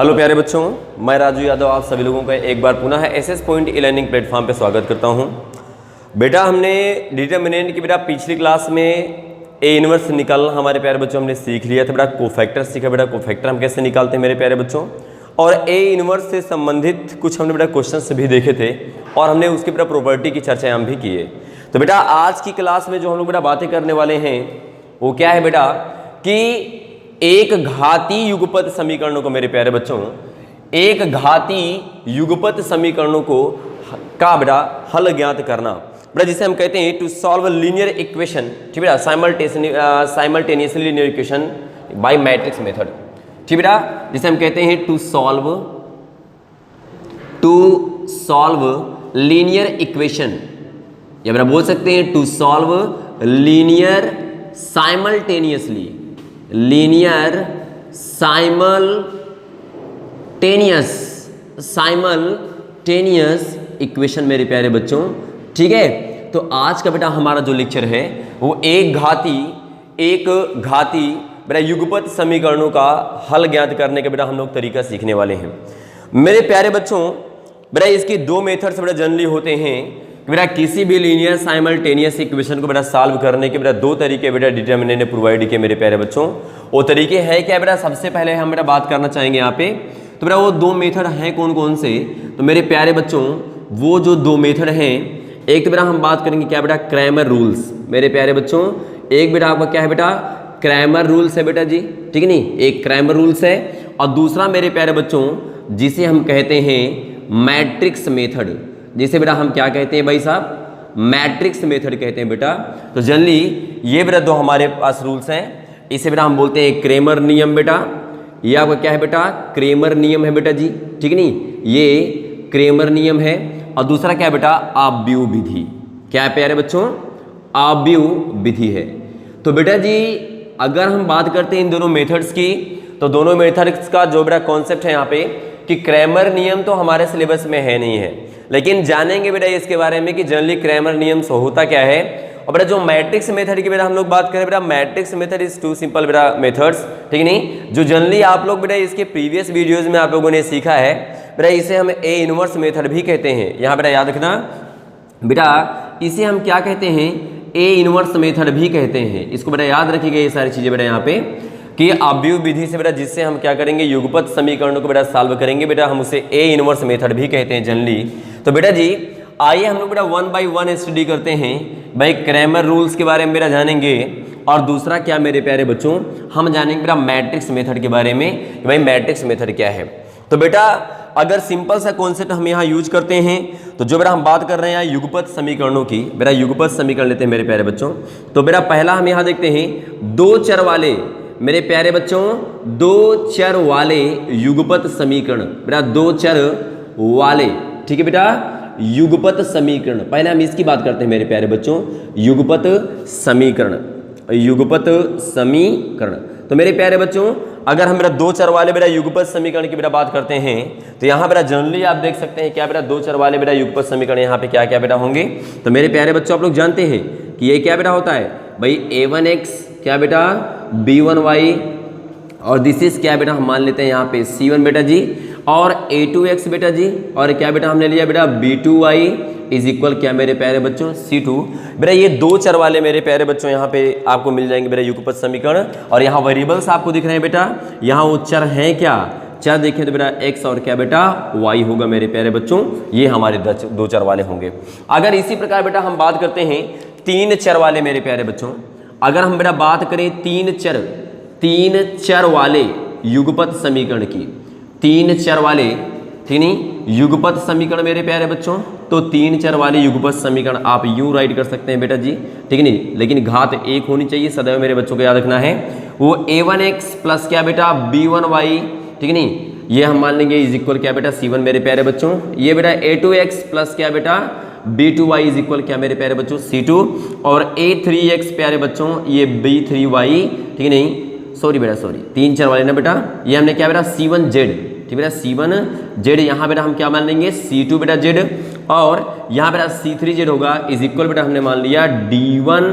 Hello प्यारे बच्चों, मैं राजू यादव आप सभी लोगों का एक बार पुनः SS point e learning platform पे स्वागत करता हूं। बेटा हमने डिटरमिनेंट की बेटा पिछली क्लास में ए इनवर्स निकालना हमारे प्यारे बच्चों हमने सीख लिया था। बेटा कोफैक्टर सीखा। बेटा कोफैक्टर हम कैसे निकालते हैं मेरे प्यारे बच्चों, और ए इनवर्स से संबंधित कुछ हमने बेटा क्वेश्चन भी देखे थे और हमने उसकी बेटा प्रॉपर्टी की चर्चा हम भी किए। तो बेटा आज की क्लास में जो हम लोग बेटा बातें करने वाले हैं वो क्या है बेटा कि एक घाती युगपत समीकरणों को मेरे प्यारे बच्चों, एक घाती युगपत समीकरणों को का बेटा हल ज्ञात करना बेटा, जिसे हम कहते हैं टू सॉल्व लीनियर इक्वेशन, ठीक बेटा, simultaneously linear equation by matrix method, ठीक बेटा, जिसे हम कहते हैं टू सॉल्व लीनियर इक्वेशन, या बेटा बोल सकते हैं to solve linear simultaneously, linear simultaneous equation मेरे प्यारे बच्चों, ठीक है। तो आज का बेटा हमारा जो लेक्चर है वो एक घाती बेटा युगपत समीकरणों का हल ज्ञात करने का बेटा हम लोग तरीका सीखने वाले हैं मेरे प्यारे बच्चों। बेटा इसके दो मेथड्स बेटा जनरली होते हैं। बेटा किसी भी लीनियर साइमल्टेनियस इक्वेशन को बेटा सॉल्व करने के बेटा दो तरीके बेटा डिटरमिनेंट ने प्रोवाइड किए मेरे प्यारे बच्चों। वो तरीके हैं क्या बेटा, सबसे पहले हम बेटा बात करना चाहेंगे यहाँ पे। तो बेटा वो दो मेथड हैं कौन कौन से, तो मेरे प्यारे बच्चों वो जो दो मेथड हैं, एक तो बेटा हम बात करेंगे क्या बेटा, क्रैमर रूल्स मेरे प्यारे बच्चों। एक बेटा आपका क्या है बेटा, क्रैमर रूल्स है बेटा जी, ठीक है नहीं, एक क्रैमर रूल्स है। और दूसरा मेरे प्यारे बच्चों जिसे हम कहते हैं मैट्रिक्स मेथड, जिसे बेटा हम क्या कहते हैं भाई साहब, मैट्रिक्स मेथड कहते हैं बेटा। तो जनरली ये बेटा दो हमारे पास रूल्स हैं, इसे बेटा हम बोलते हैं क्रेमर नियम बेटा। ये आपका क्या है बेटा, क्रेमर नियम है बेटा जी, ठीक नहीं, ये क्रेमर नियम है। और दूसरा क्या है बेटा, आव्यूह विधि। क्या है प्यारे बच्चों, आव्यूह विधि है। तो बेटा जी अगर हम बात करते हैं इन दोनों मेथड्स की, तो दोनों मेथड्स का जो बेटा कॉन्सेप्ट है यहाँ पे कि क्रेमर नियम तो हमारे सिलेबस में है नहीं है, लेकिन जानेंगे बेटा इसके बारे में कि जनरली क्रैमर नियम से होता क्या है। और बेटा जो मैट्रिक्स मेथड की बेटा हम लोग बात करें बेटा, matrix method is too simple बेटा मेथड्स, ठीक नहीं, जो जनरली आप लोग बेटा इसके प्रीवियस वीडियोस में आप लोगों ने सीखा है बेटा, इसे हम ए इनवर्स मेथड भी कहते हैं। यहाँ बेटा याद रखना बेटा, इसे हम क्या कहते हैं, ए इनवर्स मेथड भी कहते हैं। इसको बेटा याद रखिएगा ये सारी चीजें बेटा यहाँ पे, कि आव्यूह विधि से बेटा जिससे हम क्या करेंगे, युगपत समीकरणों को बेटा सॉल्व करेंगे बेटा, हम उसे ए इनवर्स मेथड भी कहते हैं जनरली। तो बेटा जी आइए हम लोग बेटा 1 बाय 1 स्टडी करते हैं भाई, क्रैमर रूल्स के बारे में बेटा जानेंगे, और दूसरा क्या मेरे प्यारे बच्चों हम जानेंगे बेटा मैट्रिक्स मेथड के बारे में कि भाई मैट्रिक्स मेथड क्या है। तो बेटा अगर सिंपल सा कॉन्सेप्ट हम यहाँ यूज करते हैं, तो जो बेटा हम बात कर रहे हैं यहाँ युगपत समीकरणों की, बेटा युगपत समीकरण लेते हैं मेरे प्यारे बच्चों। तो बेटा पहला हम यहाँ देखते हैं दो चर वाले मेरे प्यारे बच्चों, दो चर वाले युगपत समीकरण, बेटा दो चर वाले, ठीक है बेटा, युगपत समीकरण। पहले हम इसकी बात करते हैं मेरे प्यारे बच्चों, युगपत समीकरण, युगपत समीकरण। तो मेरे प्यारे बच्चों अगर हम बेटा दो चर वाले बेटा युगपत समीकरण की बेटा बात करते हैं, तो यहाँ बेटा जनरली आप देख सकते हैं क्या बेटा, दो चर वाले बेटा युगपत समीकरण यहाँ पे क्या क्या बेटा होंगे। तो मेरे प्यारे बच्चों आप लोग जानते हैं कि ये क्या बेटा होता है भाई, a1x क्या बेटा, b1y, और दिस इज क्या बेटा हम मान लेते हैं यहाँ पे c1 बेटा जी, और a2x बेटा जी, और क्या बेटा हमने लिया बेटा b2y इज इक्वल क्या मेरे प्यारे बच्चों, c2। बेटा ये दो चर वाले मेरे प्यारे बच्चों यहाँ पे आपको मिल जाएंगे बेटा युगपत समीकरण। और यहाँ वेरिएबल्स आपको दिख रहे हैं बेटा, यहाँ वो चर हैं क्या, चर देखें तो बेटा x और क्या बेटा y होगा मेरे प्यारे बच्चों, ये हमारे दो चर वाले होंगे। अगर इसी प्रकार बेटा हम बात करते हैं तीन चर वाले मेरे प्यारे बच्चों, अगर हम बेटा बात करें तीन चर वाले युगपत समीकरण की, तीन चर वाले, ठीक नहीं, युगपत समीकरण मेरे प्यारे बच्चों, तो तीन चर वाले युगपत समीकरण आप यूं राइट कर सकते हैं बेटा जी, ठीक नहीं, लेकिन घात एक होनी चाहिए सदैव मेरे बच्चों को याद रखना है। वो a1x प्लस क्या बेटा b1y, ठीक नहीं, ये हम मान लेंगे इज इक्वल क्या बेटा c1 मेरे प्यारे बच्चों। ये बेटा a2x प्लस क्या बेटा b2y इज इक्वल क्या मेरे प्यारे बच्चों c2, और a3x प्यारे बच्चों ये b3y, ठीक नहीं, सॉरी बेटा सॉरी, तीन चर वाले ना बेटा, ये हमने क्या बेटा c1z, ठीक बेटा c1z, यहाँ बेटा हम क्या मान लेंगे c2 बेटा z, और यहाँ बेटा c3z होगा इज इक्वल बेटा हमने मान लिया d1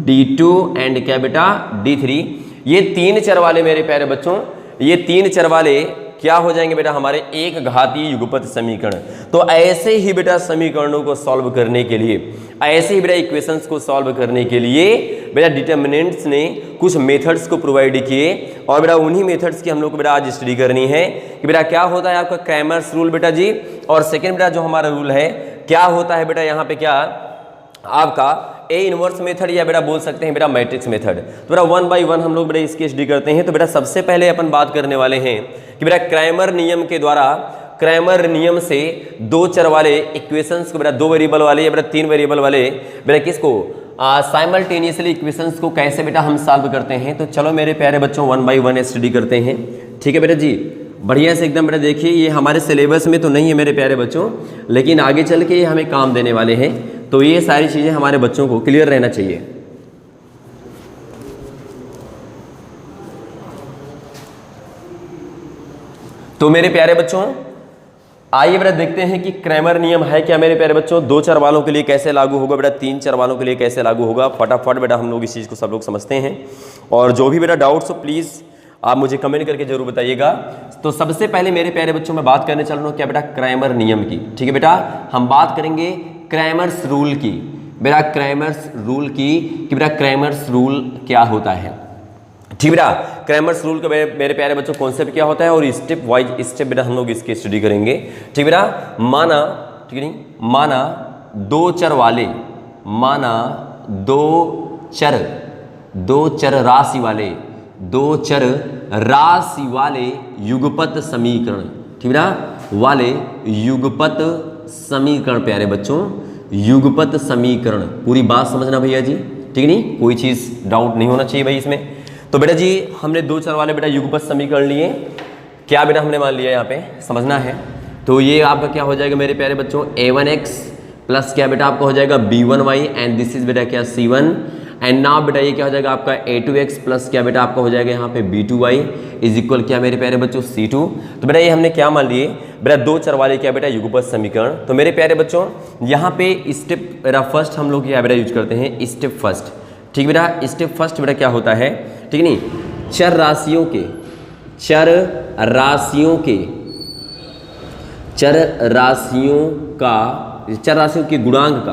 d2 एंड क्या बेटा d3। ये तीन चर वाले मेरे प्यारे बच्चों, ये तीन चर वाले क्या हो जाएंगे बेटा, हमारे एक घातीय युगपत समीकरण। तो ऐसे ही बेटा समीकरणों को सॉल्व करने के लिए, ऐसे ही बेटा इक्वेशंस को सॉल्व करने के लिए बेटा डिटर्मिनेंट्स ने कुछ मेथड्स को प्रोवाइड किए, और बेटा उन्हीं मेथड्स की हम लोग को बेटा आज स्टडी करनी है कि बेटा क्या होता है आपका क्रैमर्स रूल बेटा जी, और सेकेंड बेटा जो हमारा रूल है क्या होता है बेटा यहाँ पे क्या आपका ए इनवर्स मेथड, या बेटा बोल सकते हैं बेटा मैट्रिक्स मेथड। तो बेटा वन बाय वन हम लोग बेटा इसकी स्टडी करते हैं। तो बेटा सबसे पहले अपन बात करने वाले हैं कि बेटा क्रैमर नियम के द्वारा, क्रैमर नियम से दो चर वाले इक्वेशंस को बेटा, दो वेरिएबल वाले या बेटा तीन वेरिएबल वाले बेटा किसको साइमल्टेनियसली इक्वेशंस को कैसे बेटा हम सॉल्व करते हैं। तो चलो मेरे प्यारे बच्चों वन बाय वन स्टडी करते हैं, ठीक है बेटा जी। बढ़िया से एकदम बेटा देखिए, ये हमारे सिलेबस में तो नहीं है मेरे प्यारे बच्चों, लेकिन आगे चल के ये हमें काम देने वाले हैं। तो ये सारी चीज़ें हमारे बच्चों को क्लियर रहना चाहिए। तो मेरे प्यारे बच्चों आइए बेटा देखते हैं कि क्रैमर नियम है क्या मेरे प्यारे बच्चों, दो चर वालों के लिए कैसे लागू होगा बेटा, तीन चर वालों के लिए कैसे लागू होगा। फटाफट बेटा हम लोग इस चीज़ को सब लोग समझते हैं, और जो भी बेटा डाउट्स हो प्लीज़ आप मुझे कमेंट करके जरूर बताइएगा। तो सबसे पहले मेरे प्यारे बच्चों मैं बात करने चल रहा हूँ क्या बेटा, क्रैमर नियम की। ठीक है बेटा, हम बात करेंगे क्रैमर्स रूल की बेटा, क्रैमर्स रूल की कि बेटा क्रैमर्स रूल क्या होता है। ठीक बेटा, क्रैमर्स रूल का मेरे प्यारे बच्चों कॉन्सेप्ट क्या होता है, और स्टेप वाइज स्टेप बेटा हम लोग इसकी स्टडी करेंगे। ठीक बेटा, माना, ठीक है नहीं, माना दो चर वाले, माना दो चर राशि वाले, दो चर राशि वाले युगपत समीकरण, ठीक बेटा, वाले युगपत समीकरण प्यारे बच्चों, युगपत समीकरण। पूरी बात समझना भैया जी, ठीक नहीं, कोई चीज़ डाउट नहीं होना चाहिए भाई इसमें। तो बेटा जी हमने दो चर वाले बेटा युगपत समीकरण लिए, क्या बेटा हमने मान लिया यहाँ पे समझना है। तो ये आपका क्या हो जाएगा मेरे प्यारे बच्चों, a1x प्लस क्या बेटा आपका हो जाएगा b1y, एंड दिस इज बेटा क्या c1, एंड नाउ बेटा ये क्या हो जाएगा आपका a2x प्लस क्या बेटा आपका हो जाएगा यहाँ पे b2y इज इक्वल क्या मेरे प्यारे बच्चों c2। तो बेटा ये हमने क्या मान लिए बेटा, दो चर वाले क्या बेटा युगपत समीकरण। तो मेरे प्यारे बच्चों यहाँ पे स्टेप बेटा फर्स्ट हम लोग क्या बेटा यूज करते हैं, स्टेप फर्स्ट। ठीक बेटा, स्टेप फर्स्ट बेटा क्या होता है, ठीक नहीं, चर राशियों के गुणांक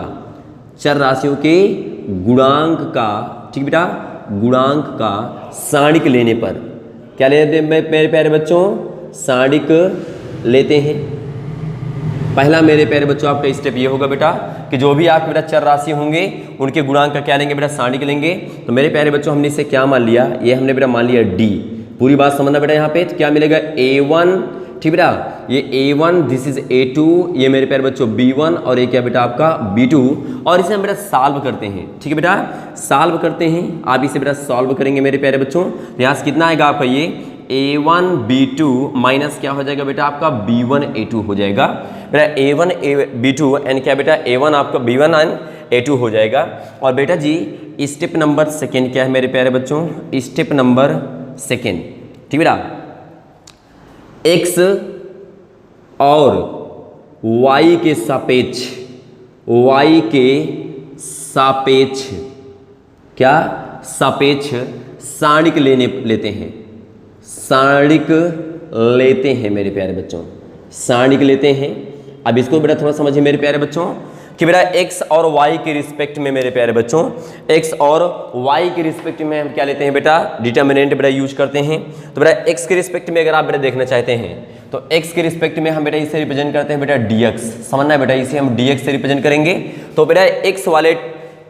का, ठीक बेटा, गुणांक का सारणिक लेने पर क्या लेते हैं मेरे प्यारे बच्चों, सारणिक लेते हैं। पहला मेरे प्यारे बच्चों आपका स्टेप ये होगा बेटा कि जो भी आपके बेटा चर राशि होंगे उनके गुणांक का क्या लेंगे बेटा, सारणिक लेंगे। तो मेरे प्यारे बच्चों हमने इसे क्या मान लिया, ये हमने बेटा मान लिया d। पूरी बात समझना बेटा यहाँ पे, तो क्या मिलेगा a1, ठीक बेटा, ये a1, दिस इज a2, ये मेरे प्यारे बच्चों b1, और ये क्या बेटा आपका b2, और इसे हम बेटा सॉल्व करते हैं। ठीक है बेटा, सॉल्व करते हैं, आप इसे बेटा सॉल्व करेंगे मेरे प्यारे बच्चों। यहाँ से कितना आएगा आपका, ये a1 b2 माइनस क्या हो जाएगा बेटा आपका b1 a2 हो जाएगा बेटा, a1 b2 एंड क्या बेटा a1 आपका b1 एंड a2 हो जाएगा। और बेटा जी स्टेप नंबर सेकेंड क्या है मेरे प्यारे बच्चों, स्टेप नंबर सेकेंड, ठीक बेटा, x और y के सापेक्ष क्या सापेक्ष सारणिक लेते हैं मेरे प्यारे बच्चों, सारणिक लेते हैं। अब इसको बेटा थोड़ा समझिए मेरे प्यारे बच्चों कि बेटा x और y के रिस्पेक्ट में मेरे प्यारे बच्चों, x और y के रिस्पेक्ट में हम क्या लेते हैं बेटा, डिटर्मिनेंट बेटा यूज करते हैं। तो बेटा x के रिस्पेक्ट में अगर आप बेटा देखना चाहते हैं तो x के रिस्पेक्ट में हम बेटा इसे रिप्रेजेंट करते हैं बेटा dx, समझना है बेटा, इसे हम dx से रिप्रेजेंट करेंगे। तो बेटा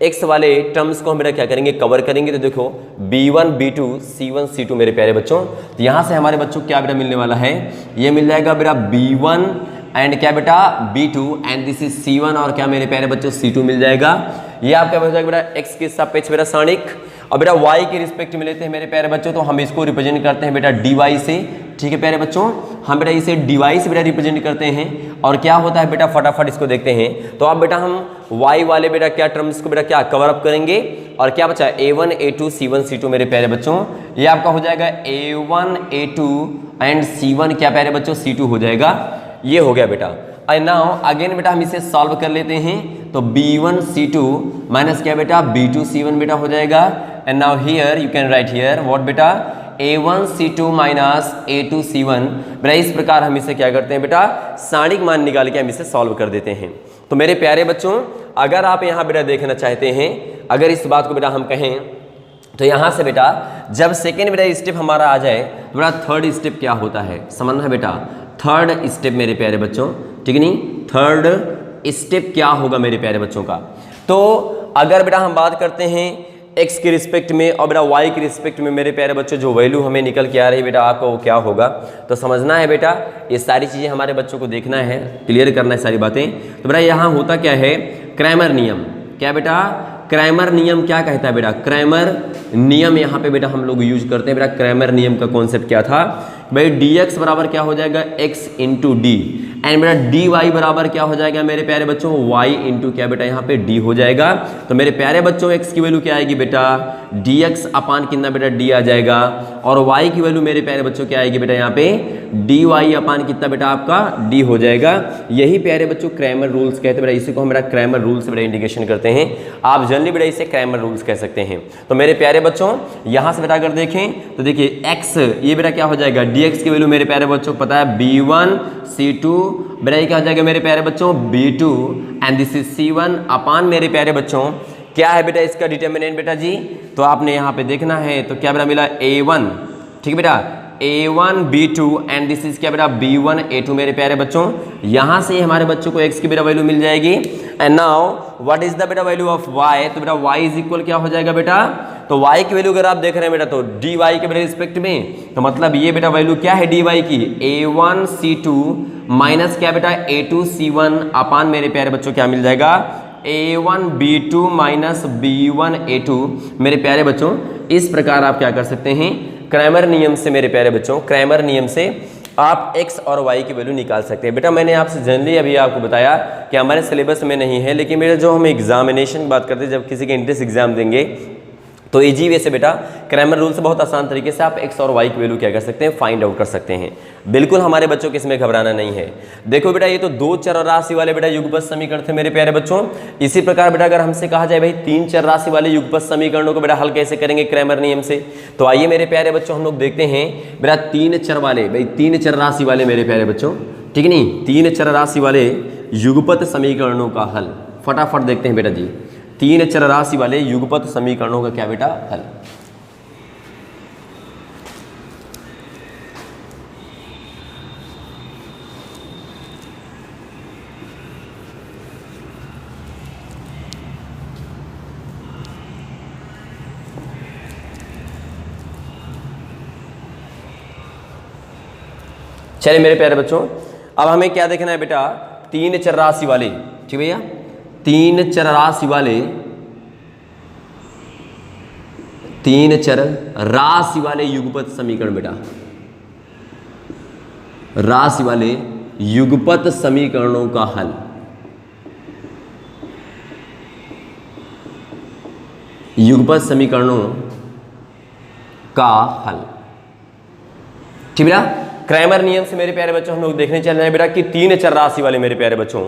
x वाले टर्म्स को हम बेटा क्या करेंगे, कवर करेंगे। तो देखो b1 b2 c1 c2 मेरे प्यारे बच्चों, तो यहाँ से हमारे बच्चों को क्या बेटा मिलने वाला है, ये मिल जाएगा बेटा b1 एंड क्या बेटा b2 and this is c1, और क्या मेरे प्यारे बच्चों c2 मिल जाएगा। ये आपका हो जाएगा बेटा x के सापेक्ष बेटा सारणिक, और बेटा y के रिस्पेक्ट में लेते हैं मेरे प्यारे बच्चों, तो हम इसको रिप्रेजेंट करते हैं बेटा dy से। ठीक है प्यारे बच्चों, हम बेटा इसे dy से बेटा रिप्रेजेंट करते हैं। और क्या होता है बेटा, फटाफट इसको देखते हैं। तो अब बेटा हम y वाले बेटा क्या टर्म्स को बेटा क्या कवर अप करेंगे, और क्या बचा a1 a2 c1 c2 मेरे प्यारे बच्चों, ये आपका हो जाएगा a1 a2 एंड c1 क्या प्यारे बच्चों c2 हो जाएगा। ये हो गया बेटा। एंड नाउ अगेन बेटा हम इसे सॉल्व कर लेते हैं। तो b1 c2 माइनस क्या बेटा b2 c1 बेटा हो जाएगा। And now here you can right here what बेटा, A1C2 माइनस A2C1। बेटा इस प्रकार हम इसे क्या करते हैं बेटा, सारणिक मान निकाल के हम इसे सॉल्व कर देते हैं। तो मेरे प्यारे बच्चों, अगर आप यहाँ बेटा देखना चाहते हैं, अगर इस बात को बेटा हम कहें तो यहाँ से बेटा जब सेकेंड बेटा स्टेप हमारा आ जाए तो बेटा थर्ड स्टेप क्या होता है समझना है बेटा। थर्ड स्टेप मेरे प्यारे बच्चों, ठीक है नहीं, थर्ड स्टेप क्या होगा मेरे प्यारे बच्चों का। तो अगर बेटा हम बात करते हैं x के रिस्पेक्ट में और बेटा y के रिस्पेक्ट में मेरे प्यारे बच्चों जो वैल्यू हमें निकल के आ रही है बेटा आपको वो क्या होगा, तो समझना है बेटा, ये सारी चीज़ें हमारे बच्चों को देखना है, क्लियर करना है सारी बातें। तो बेटा यहाँ होता क्या है, क्रैमर नियम, क्या बेटा, क्रैमर नियम क्या कहता है बेटा, क्रैमर नियम यहाँ पे बेटा हम लोग यूज करते हैं। बेटा क्रैमर नियम का कॉन्सेप्ट क्या था भाई, dx बराबर क्या हो जाएगा x इंटू डी, एंड बेटा dy बराबर क्या हो जाएगा मेरे प्यारे बच्चों, y इंटू क्या बेटा यहाँ पे d हो जाएगा। तो मेरे प्यारे बच्चों x की वैल्यू क्या आएगी बेटा, dx अपान कितना बेटा d आ जाएगा, और y की वैल्यू मेरे प्यारे बच्चों क्या आएगी बेटा यहाँ पे dy अपान कितना बेटा आपका d हो जाएगा। यही प्यारे बच्चों क्रैमर रूल्स कहते हैं बेटा, इसी को हम बेटा क्रैमर रूल्स बेटा इंडिकेशन करते हैं, आप जनरली बेटा इसे क्रैमर रूल्स कह सकते हैं। तो मेरे प्यारे बच्चों यहाँ से बेटा अगर देखें तो देखिए x ये बेटा क्या हो जाएगा, dx की वैल्यू मेरे प्यारे बच्चों को पता है B1C2, बेटा ये क्या हो जाएगा मेरे प्यारे बच्चों B2, and this is C1 अपान मेरे प्यारे बच्चों क्या है बेटा इसका डिटर्मिनेंट बेटा जी, तो आपने यहाँ पे देखना है तो क्या बेटा मिला A1, ठीक है बेटा A1 B2 and this is क्या बेटा B1 A2 मेरे प्यारे बच्चों। यहाँ से हमारे बच्चों को x की बेटा वैल्यू मिल जाएगी। And now what is the बेटा वैल्यू ऑफ y, तो बेटा y इज इक्वल क्या हो जाएगा बेटा, तो y की वैल्यू अगर आप देख रहे हैं बेटा तो dy के बेटा रिस्पेक्ट में, तो मतलब ये बेटा वैल्यू क्या है dy की, A1C2 माइनस क्या बेटा A2C1 अपान मेरे प्यारे बच्चों क्या मिल जाएगा A1B2 माइनस B1A2 मेरे प्यारे बच्चों। इस प्रकार आप क्या कर सकते हैं, क्रैमर नियम से मेरे प्यारे बच्चों, क्रैमर नियम से आप x और y की वैल्यू निकाल सकते हैं। बेटा मैंने आपसे जनरली अभी आपको बताया कि हमारे सिलेबस में नहीं है, लेकिन मेरा जो हम एग्जामिनेशन की बात करते हैं, जब किसी के एंट्रेंस एग्जाम देंगे तो इजी वे से बेटा क्रैमर रूल से बहुत आसान तरीके से आप x और y की वैल्यू क्या कर सकते हैं, फाइंड आउट कर सकते हैं। बिल्कुल हमारे बच्चों को इसमें घबराना नहीं है। देखो बेटा ये तो दो चर राशि वाले बेटा युगपत समीकरण थे मेरे प्यारे बच्चों। इसी प्रकार बेटा अगर हमसे कहा जाए भाई तीन चर राशि वाले युगपत समीकरणों को बेटा हल कैसे करेंगे क्रैमर नियम से, तो आइए मेरे प्यारे बच्चों हम लोग देखते हैं बेटा तीन चर वाले, भाई तीन चर राशि वाले मेरे प्यारे बच्चों, ठीक है नहीं, तीन चर राशि वाले युगपत समीकरणों का हल फटाफट देखते हैं बेटा जी। तीन चर राशि वाले युगपत समीकरणों का क्या बेटा हल। चलिए मेरे प्यारे बच्चों, अब हमें क्या देखना है बेटा, तीन चर राशि वाले, ठीक भैया, तीन चर राशि वाले, तीन चर राशि वाले युगपत समीकरण बेटा, राशि वाले युगपत समीकरणों का हल। युगपत समीकरणों का हल, ठीक बेटा। क्रैमर नियम से मेरे प्यारे बच्चों हम लोग देखने चल रहे हैं बेटा कि तीन चर राशि वाले मेरे प्यारे बच्चों,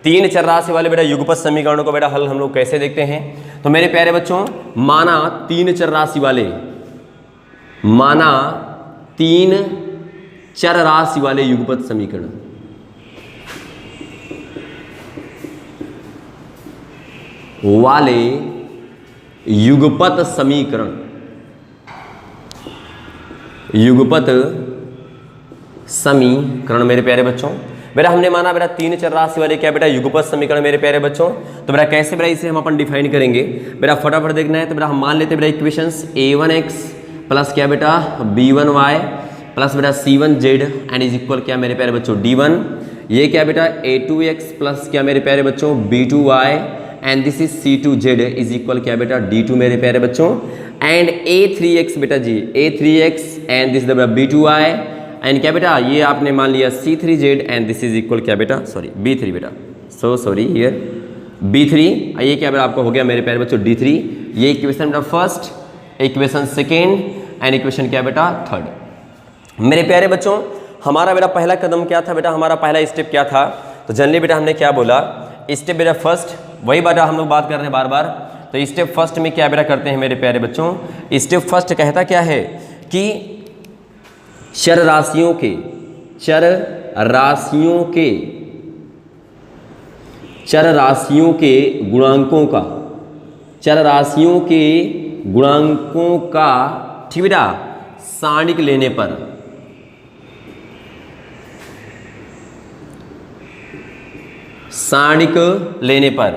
तीन चर राशि वाले बेटा युगपत समीकरणों को बेटा हल हम लोग कैसे देखते हैं। तो मेरे प्यारे बच्चों माना तीन चर राशि वाले, माना तीन चर राशि वाले युगपत समीकरण, वाले युगपत समीकरण, युगपत समीकरण मेरे प्यारे बच्चों। बेटा हमने माना बेटा तीन चर राशि वाले क्या बेटा युगपत समीकरण मेरे प्यारे बच्चों। तो बेटा कैसे बेटा इसे हम अपन डिफाइन करेंगे, बेटा फटाफट देखना है। तो बेटा हम मान लेते हैं बेटा इक्वेशंस a1x प्लस क्या बेटा b1y प्लस बेटा c1z एंड इज इक्वल क्या मेरे प्यारे बच्चों d1, ये क्या बेटा a2x प्लस क्या मेरे प्यारे बच्चों b2y and this is c2z is equal क्या बेटा d2 मेरे प्यारे बच्चों, एंड a3x बेटा जी a3x and this the b2y and क्या बेटा ये आपने मान लिया c3z and this is equal क्या बेटा सॉरी b3 बेटा, सो सॉरी हियर b3, ये क्या बेटा आपको हो गया मेरे प्यारे बच्चों d3। ये इक्वेशन बेटा first, equation second and equation क्या बेटा थर्ड। मेरे प्यारे बच्चों हमारा बेटा पहला कदम क्या था बेटा, हमारा पहला स्टेप क्या था, तो जनरली बेटा हमने क्या बोला, स्टेप बेटा फर्स्ट, वही बेटा हम लोग बात कर रहे हैं बार बार। तो स्टेप फर्स्ट में क्या बेटा करते हैं मेरे प्यारे बच्चों, स्टेप फर्स्ट कहता क्या है कि चर राशियों के चर राशियों के चर राशियों के गुणांकों का चर राशियों के गुणांकों का ठीक बेटा सारणिक लेने पर सारणिक लेने पर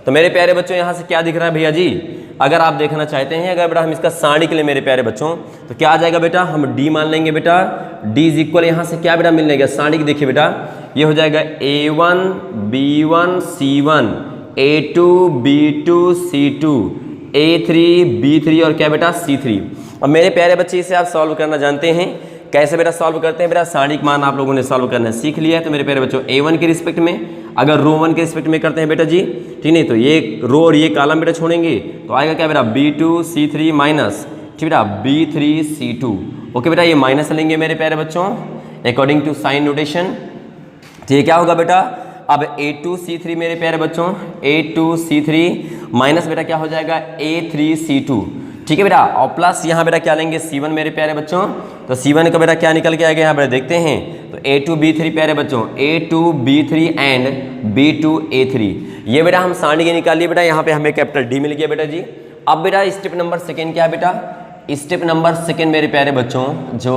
तो मेरे प्यारे बच्चों यहां से क्या दिख रहा है भैया जी, अगर आप देखना चाहते हैं अगर बेटा हम इसका सारणिक ले मेरे प्यारे बच्चों तो क्या आ जाएगा बेटा, हम d मान लेंगे बेटा, d इज इक्वल यहां से क्या बेटा मिलने गया सारणिक देखिए बेटा ये हो जाएगा a1 b1 c1 a2 b2 c2 a3 b3 और क्या बेटा c3। अब मेरे प्यारे बच्चे इसे आप सॉल्व करना जानते हैं, कैसे बेटा सॉल्व करते हैं बेटा, सारणिक मान आप लोगों ने सॉल्व करना सीख लिया है। तो मेरे प्यारे बच्चों a1 के रिस्पेक्ट में अगर रो 1 के रिस्पेक्ट में करते हैं बेटा जी, ठीक नहीं, तो ये रो और ये कॉलम बेटा छोड़ेंगे तो आएगा क्या बेटा b2 c3 माइनस ठीक बेटा b3 c2। ओके बेटा ये माइनस लेंगे मेरे प्यारे बच्चों अकॉर्डिंग टू साइन नोटेशन। तो ये क्या होगा बेटा, अब a2 c3 मेरे प्यारे बच्चों a2 c3 माइनस बेटा क्या हो जाएगा a3 c2, ठीक है बेटा, और प्लस यहाँ बेटा क्या लेंगे c1 मेरे प्यारे बच्चों, तो c1 का बेटा क्या निकल के आएगा यहाँ बेटा देखते हैं, तो a2 b3 प्यारे बच्चों a2 b3 and b2 a3 ये बेटा हम सारणी के निकाल लिए बेटा, यहाँ पे हमें कैपिटल D मिल गया बेटा जी। अब बेटा स्टेप नंबर सेकेंड क्या है बेटा, स्टेप नंबर सेकेंड मेरे प्यारे बच्चों जो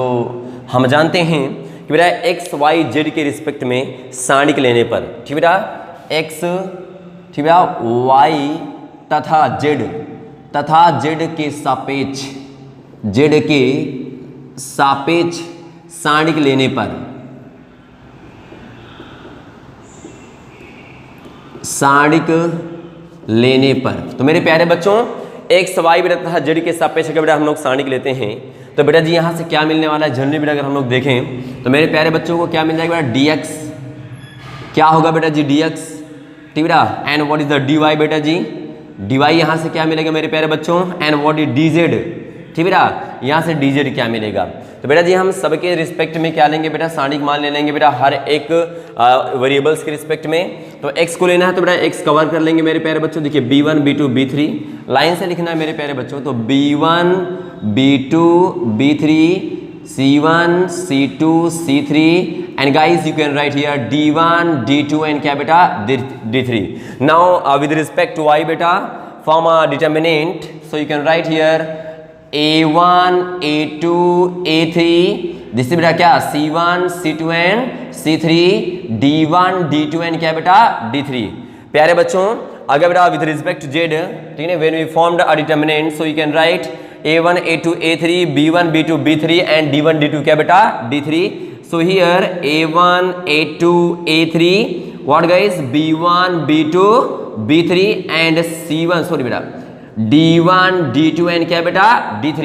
हम जानते हैं कि बेटा एक्स वाई जेड के रिस्पेक्ट में सारणिक लेने पर, ठीक बेटा एक्स ठीक बेटा वाई तथा जेड के सापेक्ष सारणिक लेने पर तो मेरे प्यारे बच्चों एक्स वाई बेटा तथा जेड के सापेक्ष अगर बेटा हम लोग सारणिक लेते हैं तो बेटा जी यहाँ से क्या मिलने वाला है, जनरली बेटा अगर हम लोग देखें तो मेरे प्यारे बच्चों को क्या मिल जाएगा बेटा dx, क्या होगा बेटा जी dx, ठीक बेटा, and what is the dy बेटा जी, dy यहाँ से क्या मिलेगा मेरे प्यारे बच्चों, एंड व्हाट इज dz, ठीक बेटा यहाँ से dz क्या मिलेगा। तो बेटा जी हम सबके रिस्पेक्ट में क्या लेंगे बेटा, सारणिक मान ले लेंगे बेटा हर एक वेरिएबल्स के रिस्पेक्ट में। तो x को लेना है तो बेटा x कवर कर लेंगे मेरे प्यारे बच्चों, देखिए b1 b2 b3 लाइन से लिखना है मेरे प्यारे बच्चों, तो b1 b2 b3 c1 c2 c3 and guys you can write here d1 d2 and क्या बेटा d3। now with respect to y beta form a determinant, so you can write here a1 a2 a3 this बेटा क्या c1 c2 and c3 d1 d2 and क्या बेटा d3। प्यारे बच्चों अगर बेटा विद रिस्पेक्ट टू जेड, ठीक है, when we formed a determinant so you can write a1 a2 a3 b1 b2 b3 and d1 d2 क्या बेटा d3। so here a1 a2 a3 what guys b1 b2 b3 and c1 sorry बेटा d1 d2 and क्या बेटा d3।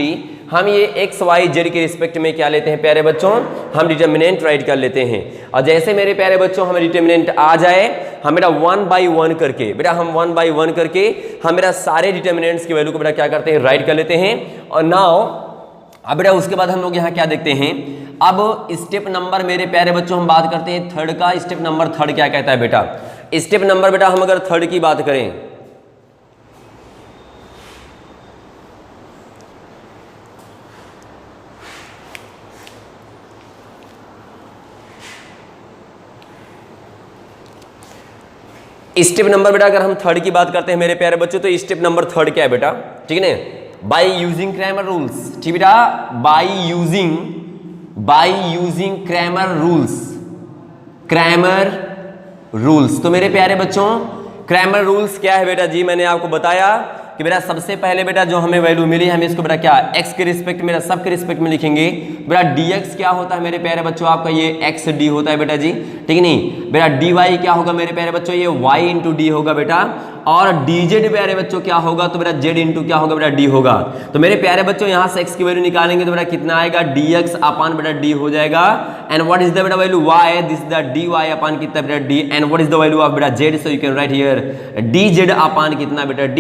हम ये x y z के respect में क्या लेते हैं प्यारे बच्चों, हम डिटर्मिनेंट राइट कर लेते हैं। और जैसे मेरे प्यारे बच्चों हमें डिटर्मिनेंट आ जाए हम बेटा 1 बाई 1 करके बेटा हम 1 बाई 1 करके हम बेटा सारे डिटर्मिनेंट्स की वैल्यू को बेटा क्या करते हैं राइट कर लेते हैं। और नाउ अब बेटा उसके बाद हम लोग यहाँ क्या देखते हैं, अब स्टेप नंबर मेरे प्यारे बच्चों हम बात करते हैं थर्ड का। स्टेप नंबर थर्ड क्या कहता है बेटा, स्टेप नंबर बेटा हम अगर थर्ड की बात करें स्टेप नंबर बेटा अगर हम थर्ड की बात करते हैं मेरे प्यारे बच्चों तो स्टेप नंबर थर्ड क्या है बेटा, ठीक है ना, बाय यूजिंग क्रैमर रूल्स, ठीक बेटा बाय यूजिंग क्रैमर रूल्स। तो मेरे प्यारे बच्चों क्रैमर रूल्स क्या है बेटा जी, मैंने आपको बताया कि बेटा सबसे पहले बेटा जो हमें वैल्यू मिली हमें इसको बेटा क्या x के रिस्पेक्ट में सब के रिस्पेक्ट में लिखेंगे। बेटा dx क्या होता है मेरे प्यारे बच्चों, आपका ये x d होता है बेटा जी, ठीक है नहीं। बेटा dy क्या होगा मेरे प्यारे बच्चों, ये y इंटू डी होगा बेटा। और dz प्यारे बच्चों क्या होगा, तो बेटा z इंटू क्या होगा बेटा d होगा। तो मेरे प्यारे बच्चों यहाँ से x की वैल्यू निकालेंगे तो बेटा कितना आएगा dx अपान बेटा d हो जाएगा। एंड व्हाट इज द बेटा value y, this the dy upon कितना बेटा d। And what is the value of बेटा z, so you can right here dz upon कितना बेटा d।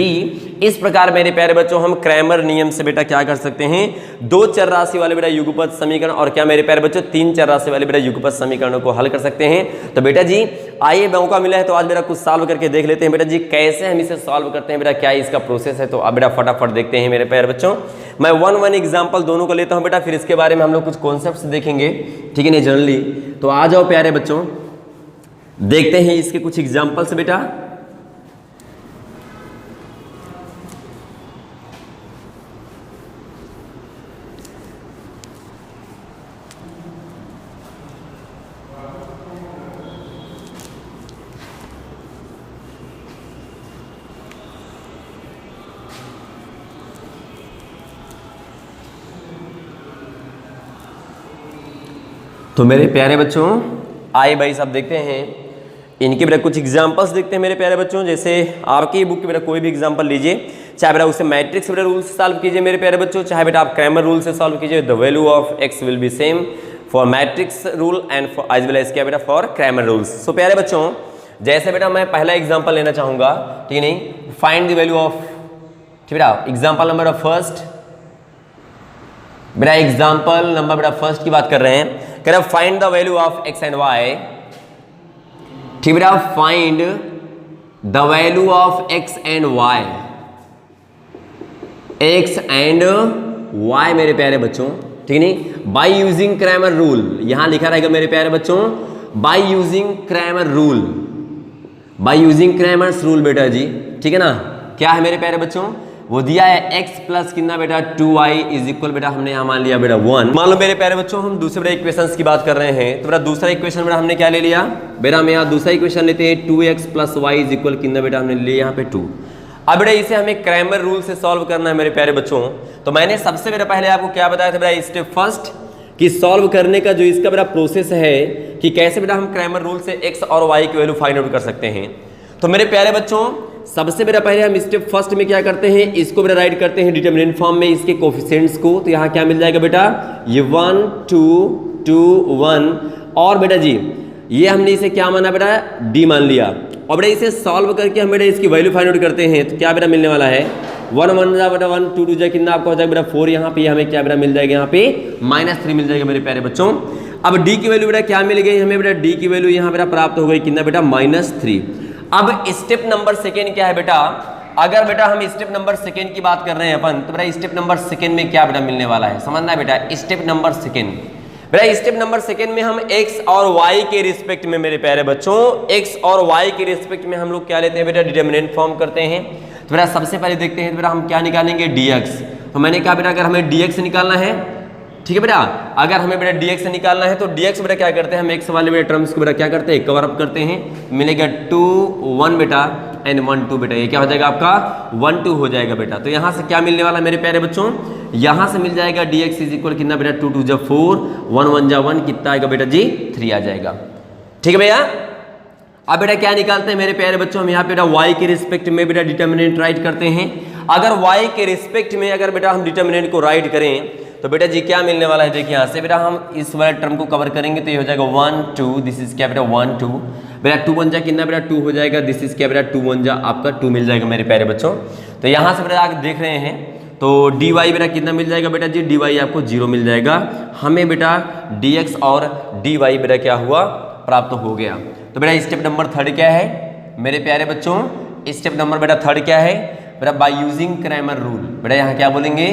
इस प्रकार मेरे प्यारे बच्चों हम क्रैमर नियम से बेटा क्या कर सकते हैं, दो चर राशि वाले बेटा युगपत समीकरण और क्या मेरे प्यारे बच्चों तीन चर राशि वाले बेटा युगपत समीकरणों को हल कर सकते हैं। तो बेटा जी आइए मौका मिला है तो आज बेटा कुछ सॉल्व करके देख लेते हैं बेटा जी कैसे हम इसे सॉल्व करते हैं, बेटा क्या इसका प्रोसेस है। तो अब बेटा फटाफट देखते हैं मेरे प्यारे बच्चों। मैं वन एग्जाम्पल दोनों को लेता हूँ बेटा, फिर इसके बारे में हम लोग कुछ कॉन्सेप्ट देखेंगे, ठीक है नहीं जनरली। तो आ जाओ प्यारे बच्चों, देखते हैं इसके कुछ एग्जाम्पल्स बेटा। तो मेरे प्यारे बच्चों आइए भाई साहब देखते हैं इनके बेटा कुछ एग्जांपल्स देखते हैं मेरे प्यारे बच्चों। जैसे आपकी बुक के बेटा कोई भी एग्जांपल लीजिए, चाहे बेटा उसे मैट्रिक्स बेटा रूल से सॉल्व कीजिए मेरे प्यारे बच्चों, चाहे बेटा आप क्रैमर रूल से सॉल्व कीजिए। The value of x will be same for matrix rule and for as well as क्या बेटा फॉर क्रैमर रूल्स। सो प्यारे बच्चों जैसे बेटा मैं पहला एग्जाम्पल लेना चाहूंगा, ठीक है नहीं, फाइंड द वैल्यू ऑफ, ठीक बेटा एग्जाम्पल नंबर फर्स्ट, बेटा एग्जाम्पल नंबर बेटा फर्स्ट की बात कर रहे हैं। कह रहा find the value of x and y, ठीक बेटा find the value of x and y, x and y मेरे प्यारे बच्चों, ठीक नहीं, बाय यूजिंग क्रैमर रूल। यहां लिखा रहेगा मेरे प्यारे बच्चों bye using Cramer rule, by using Cramer's rule बेटा जी, ठीक है ना। क्या है मेरे प्यारे बच्चों, वो दिया है x प्लस कितना बेटा 2y इज इक्वल बेटा हमने यहाँ मान लिया बेटा 1। मान लो मेरे प्यारे बच्चों हम दूसरे बेटा इक्वेशंस की बात कर रहे हैं, तो बेटा दूसरा इक्वेशन बेटा हमने क्या ले लिया बेटा, हम यहाँ दूसरा इक्वेशन लेते हैं 2x plus Y is equal कितना बेटा हमने लिया यहाँ पे 2। अब बेटा इसे हमें क्रैमर रूल से सॉल्व करना है मेरे प्यारे बच्चों। तो मैंने सबसे बेटा पहले आपको क्या बताया था बेटा, स्टेप फर्स्ट कि सॉल्व करने का जो इसका बेटा प्रोसेस है कि कैसे बेटा हम क्रैमर रूल से x और y की वैल्यू फाइंड आउट कर सकते हैं। तो मेरे प्यारे बच्चों सबसे बेटा पहले हम स्टेप फर्स्ट में क्या करते हैं, इसको बेटा राइट करते हैं डिटरमिनेंट फॉर्म में इसके कोफिशिएंट्स को। तो यहाँ क्या मिल जाएगा बेटा, ये 1 2 2 1 और बेटा जी ये हमने इसे क्या माना बेटा d मान लिया। और बेटा इसे सॉल्व करके हम बेटा इसकी वैल्यू फाइंड आउट करते हैं। तो क्या बेटा मिलने वाला है 1 1 जा बेटा 1 2 2 जा कितना आपका हो जाएगा बेटा 4, यहाँ पे हमें क्या बेटा मिल जाएगा यहाँ पे -3 मिल जाएगा मेरे प्यारे बच्चों। अब d की वैल्यू बेटा क्या मिल गई हमें बेटा, d की वैल्यू यहाँ बेटा प्राप्त हो गई कितना बेटा -3। अब स्टेप नंबर सेकेंड क्या है बेटा, अगर बेटा हम स्टेप नंबर सेकेंड की बात कर रहे हैं अपन, तो बेटा स्टेप नंबर सेकेंड में क्या बेटा मिलने वाला है समझना है बेटा। स्टेप नंबर सेकेंड बेटा, स्टेप नंबर सेकेंड में हम x और y के रिस्पेक्ट में मेरे प्यारे बच्चों, x और y के रिस्पेक्ट में हम लोग क्या लेते हैं बेटा, डिटरमिनेंट फॉर्म करते हैं। तो बेटा सबसे पहले देखते हैं बेटा हम क्या निकालेंगे dx। तो मैंने कहा बेटा अगर हमें dx निकालना है, ठीक है बेटा, अगर हमें बेटा dx से निकालना है तो dx बेटा क्या करते हैं हम x वाले बेटा टर्म्स को बेटा क्या करते हैं कवर अप करते हैं, मिलेगा 2 1 बेटा एंड 1 2 बेटा, ये क्या हो जाएगा आपका 1 2 हो जाएगा बेटा। तो यहाँ से क्या मिलने वाला मेरे प्यारे बच्चों, यहाँ से मिल जाएगा dx इज इक्वल कितना बेटा 2 2 जा 4 1 1 जा 1 कितना आएगा बेटा जी 3 आ जाएगा, ठीक है भैया। अब बेटा क्या निकालते हैं मेरे प्यारे बच्चों, हम यहाँ पे बेटा y के रिस्पेक्ट में बेटा डिटरमिनेंट राइट करते हैं। अगर y के रिस्पेक्ट में अगर बेटा हम डिटरमिनेंट को राइट करें तो बेटा जी क्या मिलने वाला है, देखिए यहाँ से बेटा हम इस वाले टर्म को कवर करेंगे तो ये हो जाएगा 1 2, दिस इज क्या बेटा 1 2 बेटा 2 1 जा कितना बेटा 2 हो जाएगा, दिस इज क्या बेटा 2 1 जा आपका 2 मिल जाएगा मेरे प्यारे बच्चों। तो यहाँ से बेटा आप देख रहे हैं तो dy बेटा कितना मिल जाएगा बेटा जी, dy आपको 0 मिल जाएगा। हमें बेटा dx और dy बेटा क्या हुआ प्राप्त हो गया। तो बेटा स्टेप नंबर थर्ड क्या है मेरे प्यारे बच्चों, स्टेप नंबर बेटा थर्ड क्या है बेटा, बाय यूजिंग क्रैमर रूल। बेटा यहाँ क्या बोलेंगे,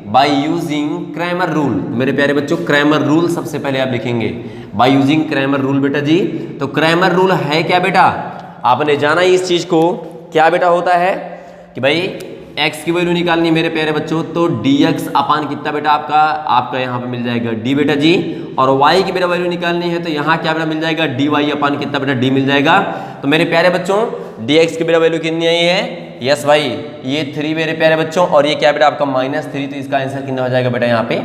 बाय यूजिंग क्रैमर रूल। मेरे प्यारे बच्चों क्रैमर रूल सबसे पहले आप लिखेंगे, बाय यूजिंग क्रैमर रूल बेटा जी। तो क्रैमर रूल है क्या बेटा, आपने जाना ही इस चीज को, क्या बेटा होता है कि भाई x की वैल्यू निकालनी मेरे प्यारे बच्चों, तो dx अपान कितना बेटा आपका यहाँ पे मिल जाएगा d बेटा जी, और y की बेटा वैल्यू निकालनी है तो यहाँ क्या बेटा मिल जाएगा dy अपान कितना बेटा d मिल जाएगा। तो मेरे प्यारे बच्चों dx की बेटा वैल्यू कितनी आई है, यस भाई ये 3 मेरे प्यारे बच्चों, और ये क्या बेटा आपका -3, तो इसका आंसर कितना हो जाएगा बेटा यहाँ पे